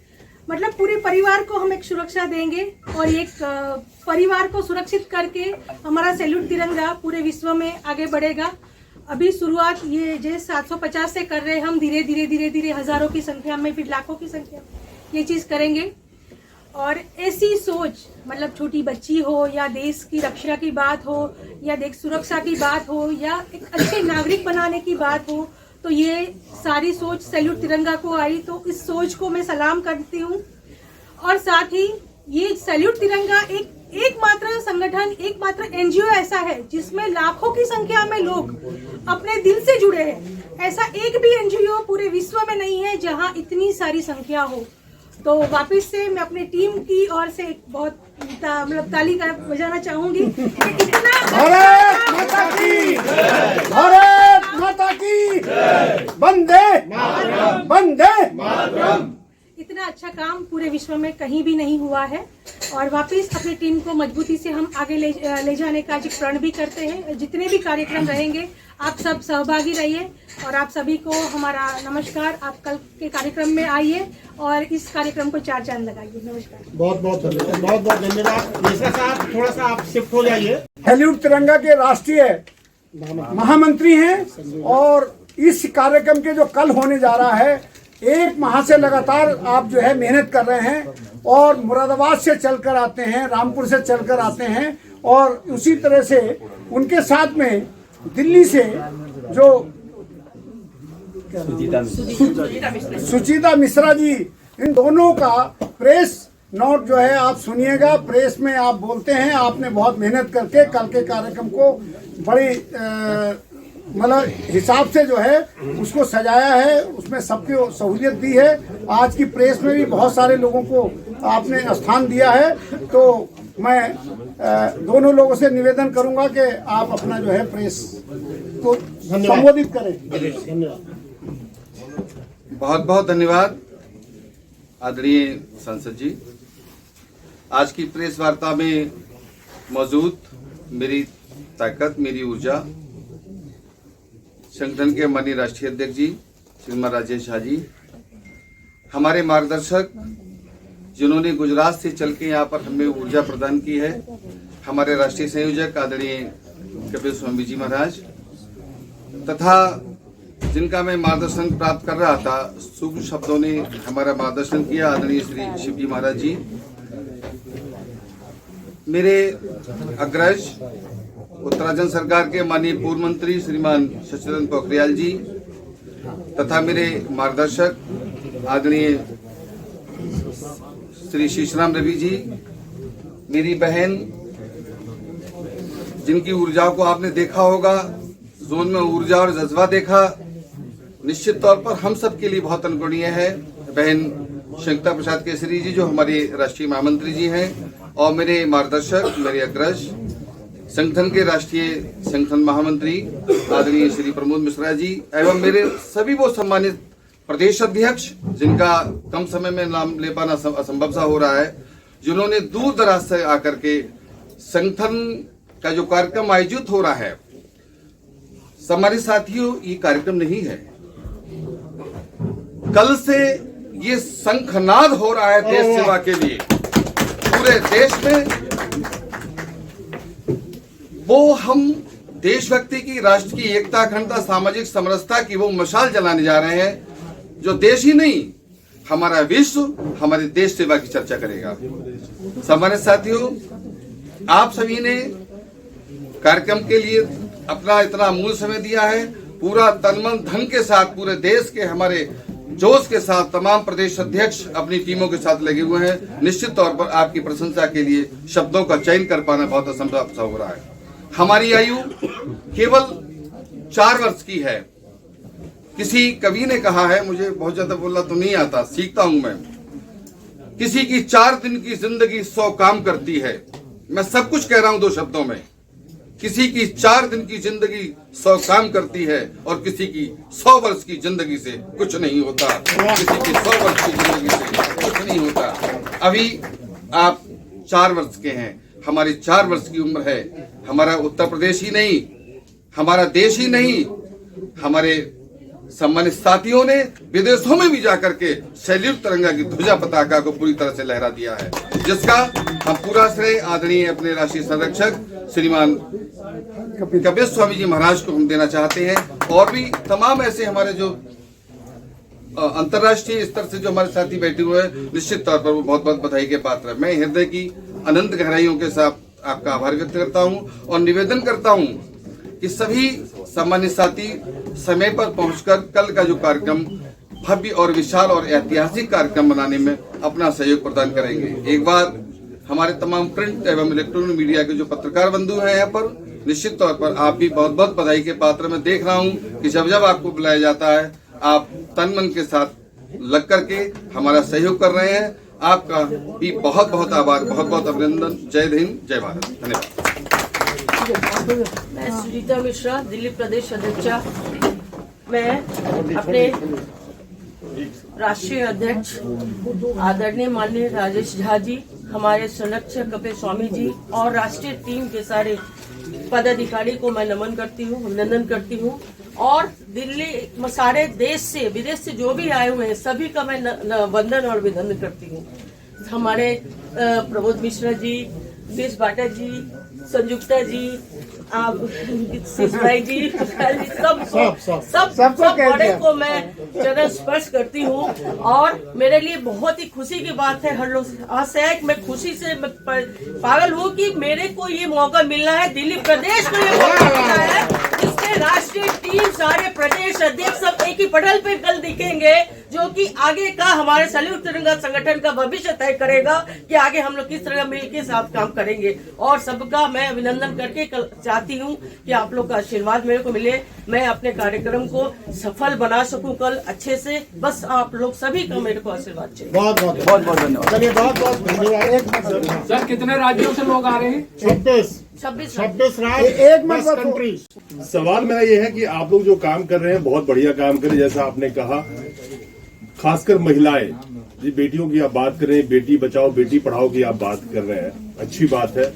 मतलब पूरे परिवार को हम एक सुरक्षा देंगे और एक परिवार को सुरक्षित करके हमारा सैल्यूट तिरंगा पूरे विश्व में आगे बढ़ेगा। अभी शुरुआत ये जैसे 750 से कर रहे, हम धीरे धीरे हजारों की संख्या में, फिर लाखों की संख्या में ये चीज करेंगे। और ऐसी सोच, मतलब छोटी बच्ची हो या देश की रक्षा की बात हो या देश सुरक्षा की बात हो या एक अच्छे नागरिक बनाने की बात हो, तो ये सारी सोच सैल्यूट तिरंगा को आई। तो इस सोच को मैं सलाम करती हूँ। और साथ ही ये सैल्यूट तिरंगा एकमात्र संगठन, एकमात्र एनजीओ ऐसा है जिसमें लाखों की संख्या में लोग अपने दिल से जुड़े हैं। ऐसा एक भी एनजीओ पूरे विश्व में नहीं है जहां इतनी सारी संख्या हो। तो वापस से मैं अपनी टीम की ओर से बहुत मतलब ताली बजाना चाहूंगी। इतना भारत माता की, भारत माता की, वंदे वंदे। इतना अच्छा काम पूरे विश्व में कहीं भी नहीं हुआ है। और वापस अपनी टीम को मजबूती से हम आगे ले जाने का एक प्रण भी करते हैं। जितने भी कार्यक्रम रहेंगे आप सब सहभागी रहिए। और आप सभी को हमारा नमस्कार। आप कल के कार्यक्रम में आइए और इस कार्यक्रम को 4 चांद लगाइए। नमस्कार। बहुत बहुत धन्यवाद, बहुत बहुत धन्यवाद। मिश्रा साहब थोड़ा सा आप शिफ्ट हो जाइए। सैल्यूट तिरंगा के राष्ट्रीय महामंत्री हैं और इस कार्यक्रम के जो कल होने जा रहा है, 1 माह से लगातार आप जो है मेहनत कर रहे हैं और मुरादाबाद से चलकर आते हैं, रामपुर से चलकर आते हैं और उसी तरह से उनके साथ में दिल्ली से जो सुचिता मिश्रा जी, इन दोनों का प्रेस नोट जो है आप सुनिएगा। प्रेस में आप बोलते हैं आपने बहुत मेहनत करके कल के कार्यक्रम को बड़ी मतलब हिसाब से जो है उसको सजाया है, उसमें सबको सहूलियत दी है। आज की प्रेस में भी बहुत सारे लोगों को आपने स्थान दिया है। तो मैं दोनों लोगों से निवेदन करूंगा कि आप अपना जो है प्रेस को संबोधित करें। धन्यवाद। बहुत बहुत धन्यवाद आदरणीय सांसद जी। आज की प्रेस वार्ता में मौजूद मेरी ताकत, मेरी ऊर्जा संगठन के माननीय राष्ट्रीय अध्यक्ष जी श्रीमान राजेश झा जी, हमारे मार्गदर्शक जिन्होंने गुजरात से चल के यहाँ पर हमें ऊर्जा प्रदान की है, हमारे राष्ट्रीय संयोजक आदरणीय कपिल स्वामी जी महाराज, तथा जिनका मैं मार्गदर्शन प्राप्त कर रहा था, सूक्ष्म शब्दों ने हमारा मार्गदर्शन किया, आदरणीय श्री शिवजी महाराज जी, मेरे अग्रज उत्तराखंड सरकार के माननीय पूर्व मंत्री श्रीमान सच्चिदानंद पोखरियाल जी, तथा मेरे मार्गदर्शक आदरणीय श्री शीशराम रवि जी, मेरी बहन जिनकी ऊर्जा को आपने देखा होगा, जोन में ऊर्जा और जज्बा देखा, निश्चित तौर पर हम सब के लिए बहुत अनुकरणीय है। बहन संयुक्ता प्रसाद केसरी जी जो हमारे राष्ट्रीय महामंत्री जी हैं और मेरे मार्गदर्शक, मेरे अग्रज, संगठन के राष्ट्रीय संगठन महामंत्री आदरणीय श्री प्रमोद मिश्रा जी एवं मेरे सभी वो सम्मानित प्रदेश अध्यक्ष जिनका कम समय में नाम ले पाना असंभव सा हो रहा है, जिन्होंने दूर दराज से आकर के संगठन का जो कार्यक्रम आयोजित हो रहा है। हमारे साथियों, ये कार्यक्रम नहीं है, कल से ये शंखनाद हो रहा है देश सेवा के लिए पूरे देश में। वो हम देशभक्ति की, राष्ट्र की एकता, अखंडता, सामाजिक समरसता की वो मशाल जलाने जा रहे हैं जो देश ही नहीं हमारा विश्व, हमारे देश सेवा की चर्चा करेगा। हमारे साथियों, आप सभी ने कार्यक्रम के लिए अपना इतना अमूल्य समय दिया है, पूरा तन मन धन के साथ, पूरे देश के हमारे जोश के साथ तमाम प्रदेश अध्यक्ष अपनी टीमों के साथ लगे हुए हैं। निश्चित तौर पर आपकी प्रशंसा के लिए शब्दों का चयन कर पाना बहुत असंभव सा हो रहा है। हमारी आयु केवल 4 वर्ष की है। किसी कवि ने कहा है, मुझे बहुत ज्यादा बोलना तो नहीं आता, सीखता हूं मैं, किसी की 4 दिन की जिंदगी 100 काम करती है। मैं सब कुछ कह रहा हूं 2 शब्दों में। किसी की 4 दिन की जिंदगी 100 काम करती है और किसी की 100 वर्ष की जिंदगी से कुछ नहीं होता। किसी की 100 वर्ष की जिंदगी से कुछ नहीं होता। अभी आप 4 वर्ष के हैं, हमारी 4 वर्ष की उम्र है। हमारा उत्तर प्रदेश ही नहीं, हमारा देश ही नहीं, हमारे सम्मानित साथियों ने विदेशों में भी जाकर के सैल्यूट तिरंगा की ध्वजा पताका को पूरी तरह से लहरा दिया है, जिसका हम पूरा श्रेय आदरणीय अपने राष्ट्रीय संरक्षक श्रीमान कपिल स्वामी जी महाराज को हम देना चाहते हैं। और भी तमाम ऐसे हमारे जो अंतर्राष्ट्रीय स्तर से जो हमारे साथी बैठे हुए हैं, निश्चित तौर पर वो बहुत बहुत बधाई के पात्र है। मैं हृदय की अनंत गहराइयों के साथ आपका आभार व्यक्त करता हूं और निवेदन करता हूं कि सभी सम्मानित साथी समय पर पहुंचकर कल का जो कार्यक्रम भव्य और विशाल और ऐतिहासिक कार्यक्रम बनाने में अपना सहयोग प्रदान करेंगे। एक बार हमारे तमाम प्रिंट एवं इलेक्ट्रॉनिक मीडिया के जो पत्रकार बंधु हैं यहाँ पर, निश्चित तौर पर आप भी बहुत बहुत बधाई के पात्र। मैं देख रहा हूँ कि जब जब आपको बुलाया जाता है आप तन मन के साथ लग करके हमारा सहयोग कर रहे हैं। आपका भी बहुत बहुत आभार, बहुत बहुत अभिनंदन। जय हिंद, जय भारत, धन्यवाद। मैं सुनीता मिश्रा, दिल्ली प्रदेश अध्यक्षा। मैं अपने राष्ट्रीय अध्यक्ष आदरणीय माननीय राजेश झा जी, हमारे संरक्षक कपिल स्वामी जी और राष्ट्रीय टीम के सारे पदाधिकारी को मैं नमन करती हूँ, अभिनंदन करती हूँ। और दिल्ली सारे देश से, विदेश से जो भी आए हुए हैं सभी का मैं वंदन और अभिनंदन करती हूँ। हमारे प्रमोद मिश्रा जी, बीस बाटा जी, संयुक्ता जी, आप सिसराई जी, सब बड़े को मैं चरण स्पर्श करती हूँ। और मेरे लिए बहुत ही खुशी की बात है, हर लोग आज से मैं खुशी से पागल हूँ कि मेरे को ये मौका मिलना है, दिल्ली प्रदेश को ये मौका मिलना है, जिससे राष्ट्रीय टीम, सारे प्रदेश अध्यक्ष सब एक ही पटल पे कल दिखेंगे, जो कि आगे का हमारे सैल्यूट तिरंगा संगठन का भविष्य तय करेगा कि आगे हम लोग किस तरह मिलकर साथ काम करेंगे। और सबका मैं अभिनंदन करके कल चाहती हूँ कि आप लोग का आशीर्वाद मेरे को मिले, मैं अपने कार्यक्रम को सफल बना सकूं कल अच्छे से। बस आप लोग सभी का मेरे को आशीर्वाद चाहिए। बहुत बहुत धन्यवाद। चलिए बहुत बहुत धन्यवाद। सर, कितने राज्यों से लोग आ रहे हैं? 26 राज्य, 10 कंट्री। सवाल मेरा ये है कि आप लोग जो काम कर रहे हैं बहुत बढ़िया काम कर रहे हैं, जैसा आपने कहा, खासकर महिलाएं, जी बेटियों की आप बात कर रहे हैं, बेटी बचाओ बेटी पढ़ाओ की आप बात कर रहे हैं, अच्छी बात है।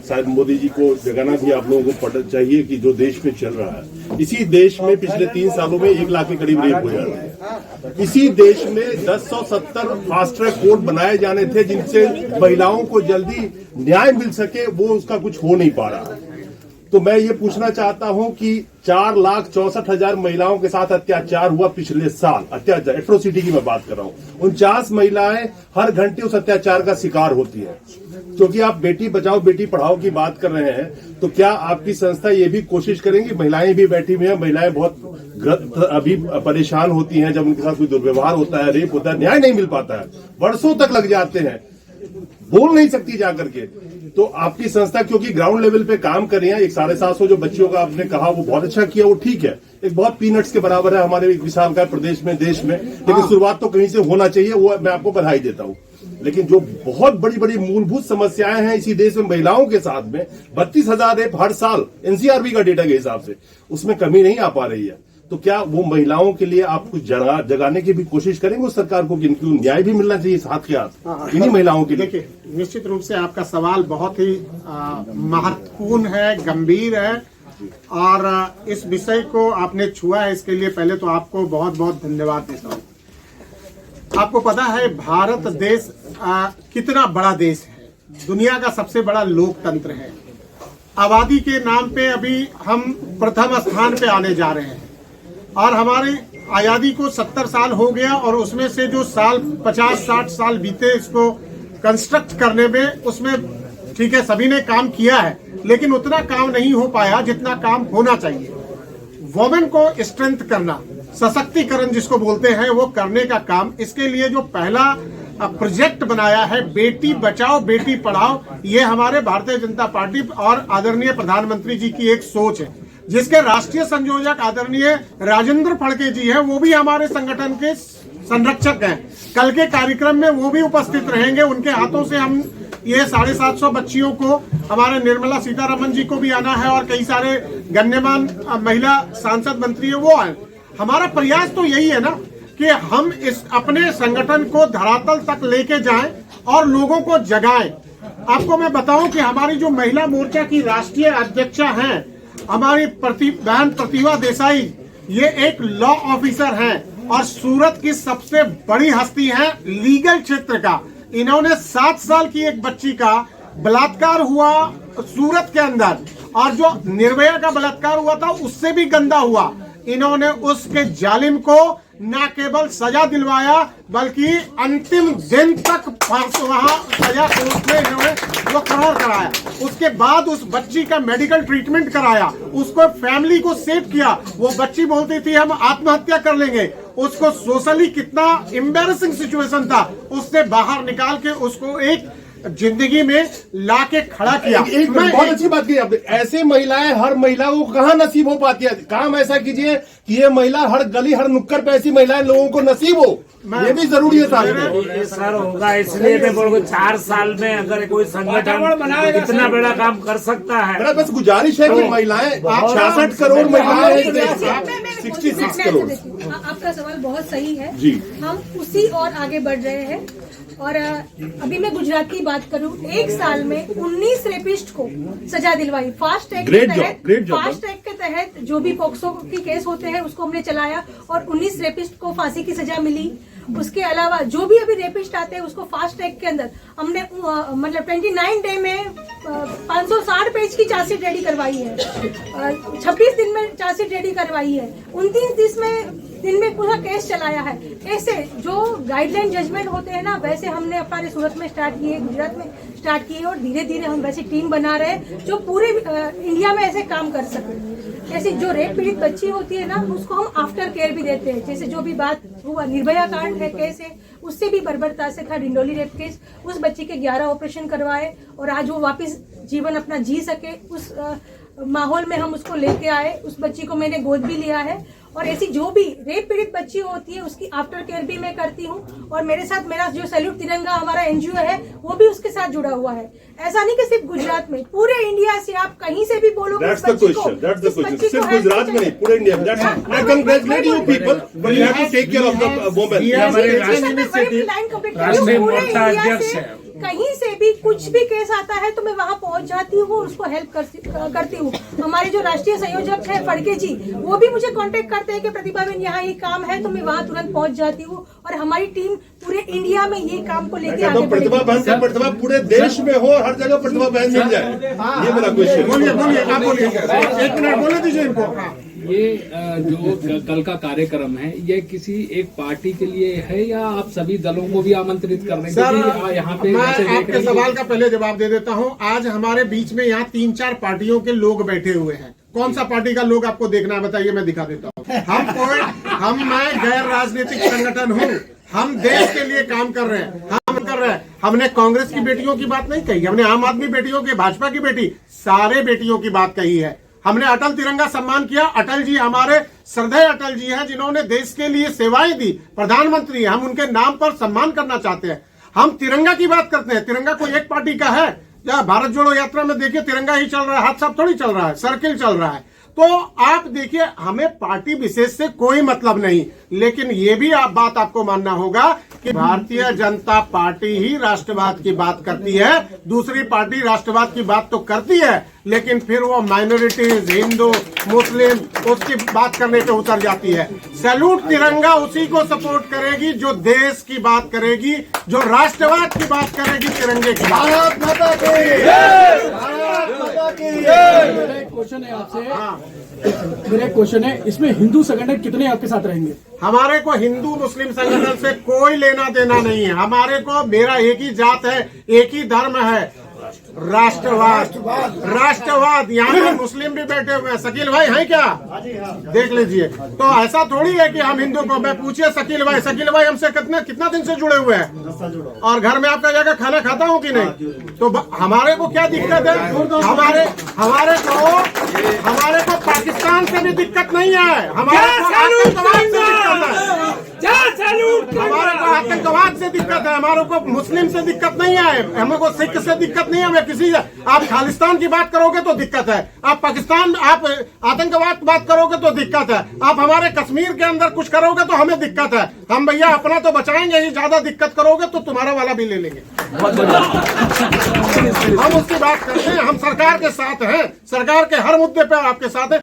शायद मोदी जी को जगाना भी आप लोगों को पता चाहिए कि जो देश में चल रहा है, इसी देश में पिछले 3 सालों में 1 लाख के करीब रेप हो जाते हैं। इसी देश में 1070 फास्ट ट्रैक कोर्ट बनाए जाने थे जिनसे महिलाओं को जल्दी न्याय मिल सके, वो उसका कुछ हो नहीं पा रहा। तो मैं ये पूछना चाहता हूं कि 4,64,000 महिलाओं के साथ अत्याचार हुआ पिछले साल, अत्याचार एट्रोसिटी की मैं बात कर रहा हूं। 49 महिलाएं हर घंटे उस अत्याचार का शिकार होती है। क्योंकि आप बेटी बचाओ बेटी पढ़ाओ की बात कर रहे हैं, तो क्या आपकी संस्था ये भी कोशिश करेंगी? महिलाएं भी बैठी हुई हैं, महिलाएं बहुत अभी परेशान होती हैं जब उनके साथ कोई दुर्व्यवहार होता है, रेप होता है, न्याय नहीं मिल पाता है, वर्षों तक लग जाते हैं, बोल नहीं सकती जाकर के। तो आपकी संस्था क्योंकि ग्राउंड लेवल पे काम कर रही है, एक 750 जो बच्चियों का आपने कहा वो बहुत अच्छा किया, वो ठीक है, एक बहुत पीनट्स के बराबर है हमारे एक विशाल का प्रदेश में, देश में, लेकिन शुरुआत तो कहीं से होना चाहिए, वो मैं आपको बधाई देता हूँ। लेकिन जो बहुत बड़ी बड़ी मूलभूत समस्याएं हैं इसी देश में महिलाओं के साथ में, 32,000 रेप हर साल एनसीआरबी का डेटा के हिसाब से, उसमें कमी नहीं आ पा रही है। तो क्या वो महिलाओं के लिए आप कुछ जगाने की भी कोशिश करेंगे उस सरकार को कि इनको न्याय भी मिलना चाहिए हाथ के हाथ इन्हीं महिलाओं के लिए? देखिए, निश्चित रूप से आपका सवाल बहुत ही महत्वपूर्ण है, गंभीर है, और इस विषय को आपने छुआ है, इसके लिए पहले तो आपको बहुत बहुत धन्यवाद देता हूँ। आपको पता है भारत देश कितना बड़ा देश है, दुनिया का सबसे बड़ा लोकतंत्र है। आबादी के नाम पे अभी हम प्रथम स्थान पे आने जा रहे हैं, और हमारी आज़ादी को 70 साल हो गया, और उसमें से जो साल 50-60 साल बीते इसको कंस्ट्रक्ट करने में, उसमें ठीक है सभी ने काम किया है, लेकिन उतना काम नहीं हो पाया जितना काम होना चाहिए। वुमेन को स्ट्रेंथ करना, सशक्तिकरण जिसको बोलते हैं, वो करने का काम, इसके लिए जो पहला प्रोजेक्ट बनाया है बेटी बचाओ बेटी पढ़ाओ, ये हमारे भारतीय जनता पार्टी और आदरणीय प्रधानमंत्री जी की एक सोच है, जिसके राष्ट्रीय संयोजक आदरणीय राजेंद्र फड़के जी हैं, वो भी हमारे संगठन के संरक्षक हैं। कल के कार्यक्रम में वो भी उपस्थित रहेंगे, उनके हाथों से हम ये 750 बच्चियों को, हमारे निर्मला सीतारमण जी को भी आना है, और कई सारे गण्यमान महिला सांसद मंत्री है वो आए। हमारा प्रयास तो यही है ना कि हम इस अपने संगठन को धरातल तक लेके जाएं और लोगों को जगाएं। आपको मैं बताऊं कि हमारी जो महिला मोर्चा की राष्ट्रीय अध्यक्षा हैं, हमारी बहन प्रतिभा देसाई, ये एक लॉ ऑफिसर हैं और सूरत की सबसे बड़ी हस्ती है लीगल क्षेत्र का। इन्होंने 7 साल की एक बच्ची का बलात्कार हुआ सूरत के अंदर, और जो निर्भया का बलात्कार हुआ था उससे भी गंदा हुआ। इन्होंने उसके जालिम को न केवल सजा दिलवाया, बल्कि अंतिम दिन तक वहां सजा कोर्ट में इन्होंने वो करार कराया। उसके बाद उस बच्ची का मेडिकल ट्रीटमेंट कराया, उसको फैमिली को सेव किया। वो बच्ची बोलती थी हम आत्महत्या कर लेंगे, उसको सोशली कितना एम्बैरेसिंग सिचुएशन था, उससे बाहर निकाल के उसको एक जिंदगी में लाके खड़ा किया। एक बहुत अच्छी बात की आपने, ऐसे महिलाएं हर महिला को कहाँ नसीब हो पाती है। काम ऐसा कीजिए कि ये महिला हर गली हर नुक्कड़ पे ऐसी महिलाएं लोगों को नसीब हो, ये भी जरूरी है साहब। सर होगा, इसलिए मैं बोल 4 साल में अगर कोई संगठन इतना बड़ा काम कर सकता है। मेरा बस गुजारिश है कि महिलाएं 66 करोड़ महिलाएं हैं, 66 करोड़। आपका सवाल बहुत सही है जी, हम उसी और आगे बढ़ रहे हैं। और अभी मैं गुजरात की बात करूं, 1 साल में 19 रेपिस्ट को सजा दिलवाई। फास्ट ट्रैक के तहत जो भी पॉक्सो की केस होते हैं उसको हमने चलाया, और 19 रेपिस्ट को फांसी की सजा मिली। उसके अलावा जो भी अभी रेपिस्ट आते हैं उसको फास्ट ट्रैक के अंदर हमने मतलब 29 डे में 560 पेज की चार्जशीट रेडी करवाई है, 26 दिन में चार्जशीट रेडी करवाई है, 29 दिन में पूरा केस चलाया है। ऐसे जो गाइडलाइन जजमेंट होते हैं ना, वैसे हमने अपने सूरत में स्टार्ट किए, गुजरात में स्टार्ट किए, और धीरे धीरे हम वैसी टीम बना रहे हैं जो पूरे इंडिया में ऐसे काम कर सके। ऐसी जो रेप पीड़ित बच्ची होती है ना, उसको हम आफ्टर केयर भी देते हैं। जैसे जो भी बात हुआ, निर्भया कांड है केस है, उससे भी बर्बरता से था डिंडोली रेप केस, उस बच्ची के 11 ऑपरेशन करवाए, और आज वो वापस जीवन अपना जी सके, उस माहौल में हम उसको लेके आए। उस बच्ची को मैंने गोद भी लिया है। और ऐसी जो भी रेप पीड़ित बच्ची होती है उसकी आफ्टर केयर भी मैं करती हूँ, और मेरे साथ मेरा जो सैल्यूट तिरंगा हमारा एनजीओ है वो भी उसके साथ जुड़ा हुआ है। ऐसा नहीं कि सिर्फ गुजरात में, पूरे इंडिया से आप कहीं से भी बोलोगे That's the question. सिर्फ गुजरात में नहीं, पूरे इंडिया में। I congratulate you people, but you have to take care of the women. राष्ट्रीय मोर्चा अध्यक्ष है। कहीं से भी कुछ भी केस आता है तो मैं वहाँ पहुँच जाती हूँ, उसको हेल्प करती हूँ। हमारे जो राष्ट्रीय संयोजक है फड़के जी, वो भी मुझे कांटेक्ट करते हैं कि प्रतिभा बहन यहाँ ये काम है, तो मैं वहाँ तुरंत पहुँच जाती हूँ, और हमारी टीम पूरे इंडिया में ये काम को लेकर आगे प्रतिभा बहन का प्रतिभा पूरे देश में हो, हर जगह प्रतिभा बहन मिल जाए, ये मेरा क्वेश्चन। बोलिए आप बोलिए, 1 मिनट बोले दीजिए इनको। ये जो कल का कार्यक्रम है, ये किसी एक पार्टी के लिए है या आप सभी दलों को भी आमंत्रित कर रहे हैं? सर, यहाँ पे मैं आपके सवाल का पहले जवाब दे देता हूँ। आज हमारे बीच में यहाँ 3-4 पार्टियों के लोग बैठे हुए हैं। कौन सा पार्टी का लोग आपको देखना है बताइए, मैं दिखा देता हूँ। मैं गैर राजनीतिक संगठन हूँ, हम देश के लिए काम कर रहे हैं। हम कर रहे हैं। हमने कांग्रेस की बेटियों की बात नहीं कही, हमने आम आदमी बेटियों की, भाजपा की बेटी, सारे बेटियों की बात कही है। हमने अटल तिरंगा सम्मान किया। अटल जी हमारे श्रद्धेय अटल जी हैं जिन्होंने देश के लिए सेवाएं दी, प्रधानमंत्री, हम उनके नाम पर सम्मान करना चाहते हैं। हम तिरंगा की बात करते हैं। तिरंगा कोई एक पार्टी का है? या भारत जोड़ो यात्रा में देखिए तिरंगा ही चल रहा है, हाथ साफ थोड़ी चल रहा है, सर्किल चल रहा है। तो आप देखिए, हमें पार्टी विशेष से कोई मतलब नहीं, लेकिन ये भी आप बात आपको मानना होगा कि भारतीय जनता पार्टी ही राष्ट्रवाद की बात करती है। दूसरी पार्टी राष्ट्रवाद की बात तो करती है, लेकिन फिर वो माइनॉरिटीज, हिंदू, मुस्लिम, उसकी बात करने पे उतर जाती है। सैल्यूट तिरंगा उसी को सपोर्ट करेगी जो देश की बात करेगी, जो राष्ट्रवाद की बात करेगी, तिरंगे की बात। भारत माता की मेरा एक क्वेश्चन है आपसे। मेरा एक क्वेश्चन है, इसमें हिंदू संगठन कितने आपके साथ रहेंगे? हमारे को हिंदू मुस्लिम संगठन से कोई लेना देना नहीं है। हमारे को, मेरा एक ही जात है, एक ही धर्म है, राष्ट्रवाद। राष्ट्रवाद। यहाँ पे मुस्लिम भी बैठे हुए हैं। शकील भाई हैं क्या? देख लीजिए। तो ऐसा थोड़ी है कि हम हिंदू को, मैं पूछिए शकील भाई हमसे कितना दिन से जुड़े हुए हैं, और घर में आपका जाकर खाना खाता हूँ कि नहीं? तो हमारे को क्या दिक्कत है? हमारे को पाकिस्तान से भी दिक्कत नहीं है, हमारे को आतंकवाद से दिक्कत है, हमारे को आतंकवाद से दिक्कत है, हमारे को मुस्लिम से दिक्कत नहीं है, हमको सिख से दिक्कत नहीं है, हमें किसी से। आप खालिस्तान की बात करोगे तो दिक्कत है, आप पाकिस्तान, आप आतंकवाद बात करोगे तो दिक्कत है, आप हमारे कश्मीर के अंदर कुछ करोगे तो हमें दिक्कत है। हम भैया अपना तो बचाएंगे ही, ज्यादा दिक्कत करोगे तो तुम्हारा वाला भी ले लेंगे। हम उसकी बात करते हैं, हम सरकार के साथ हैं, सरकार के हर मुद्दे पे आपके साथ हैं।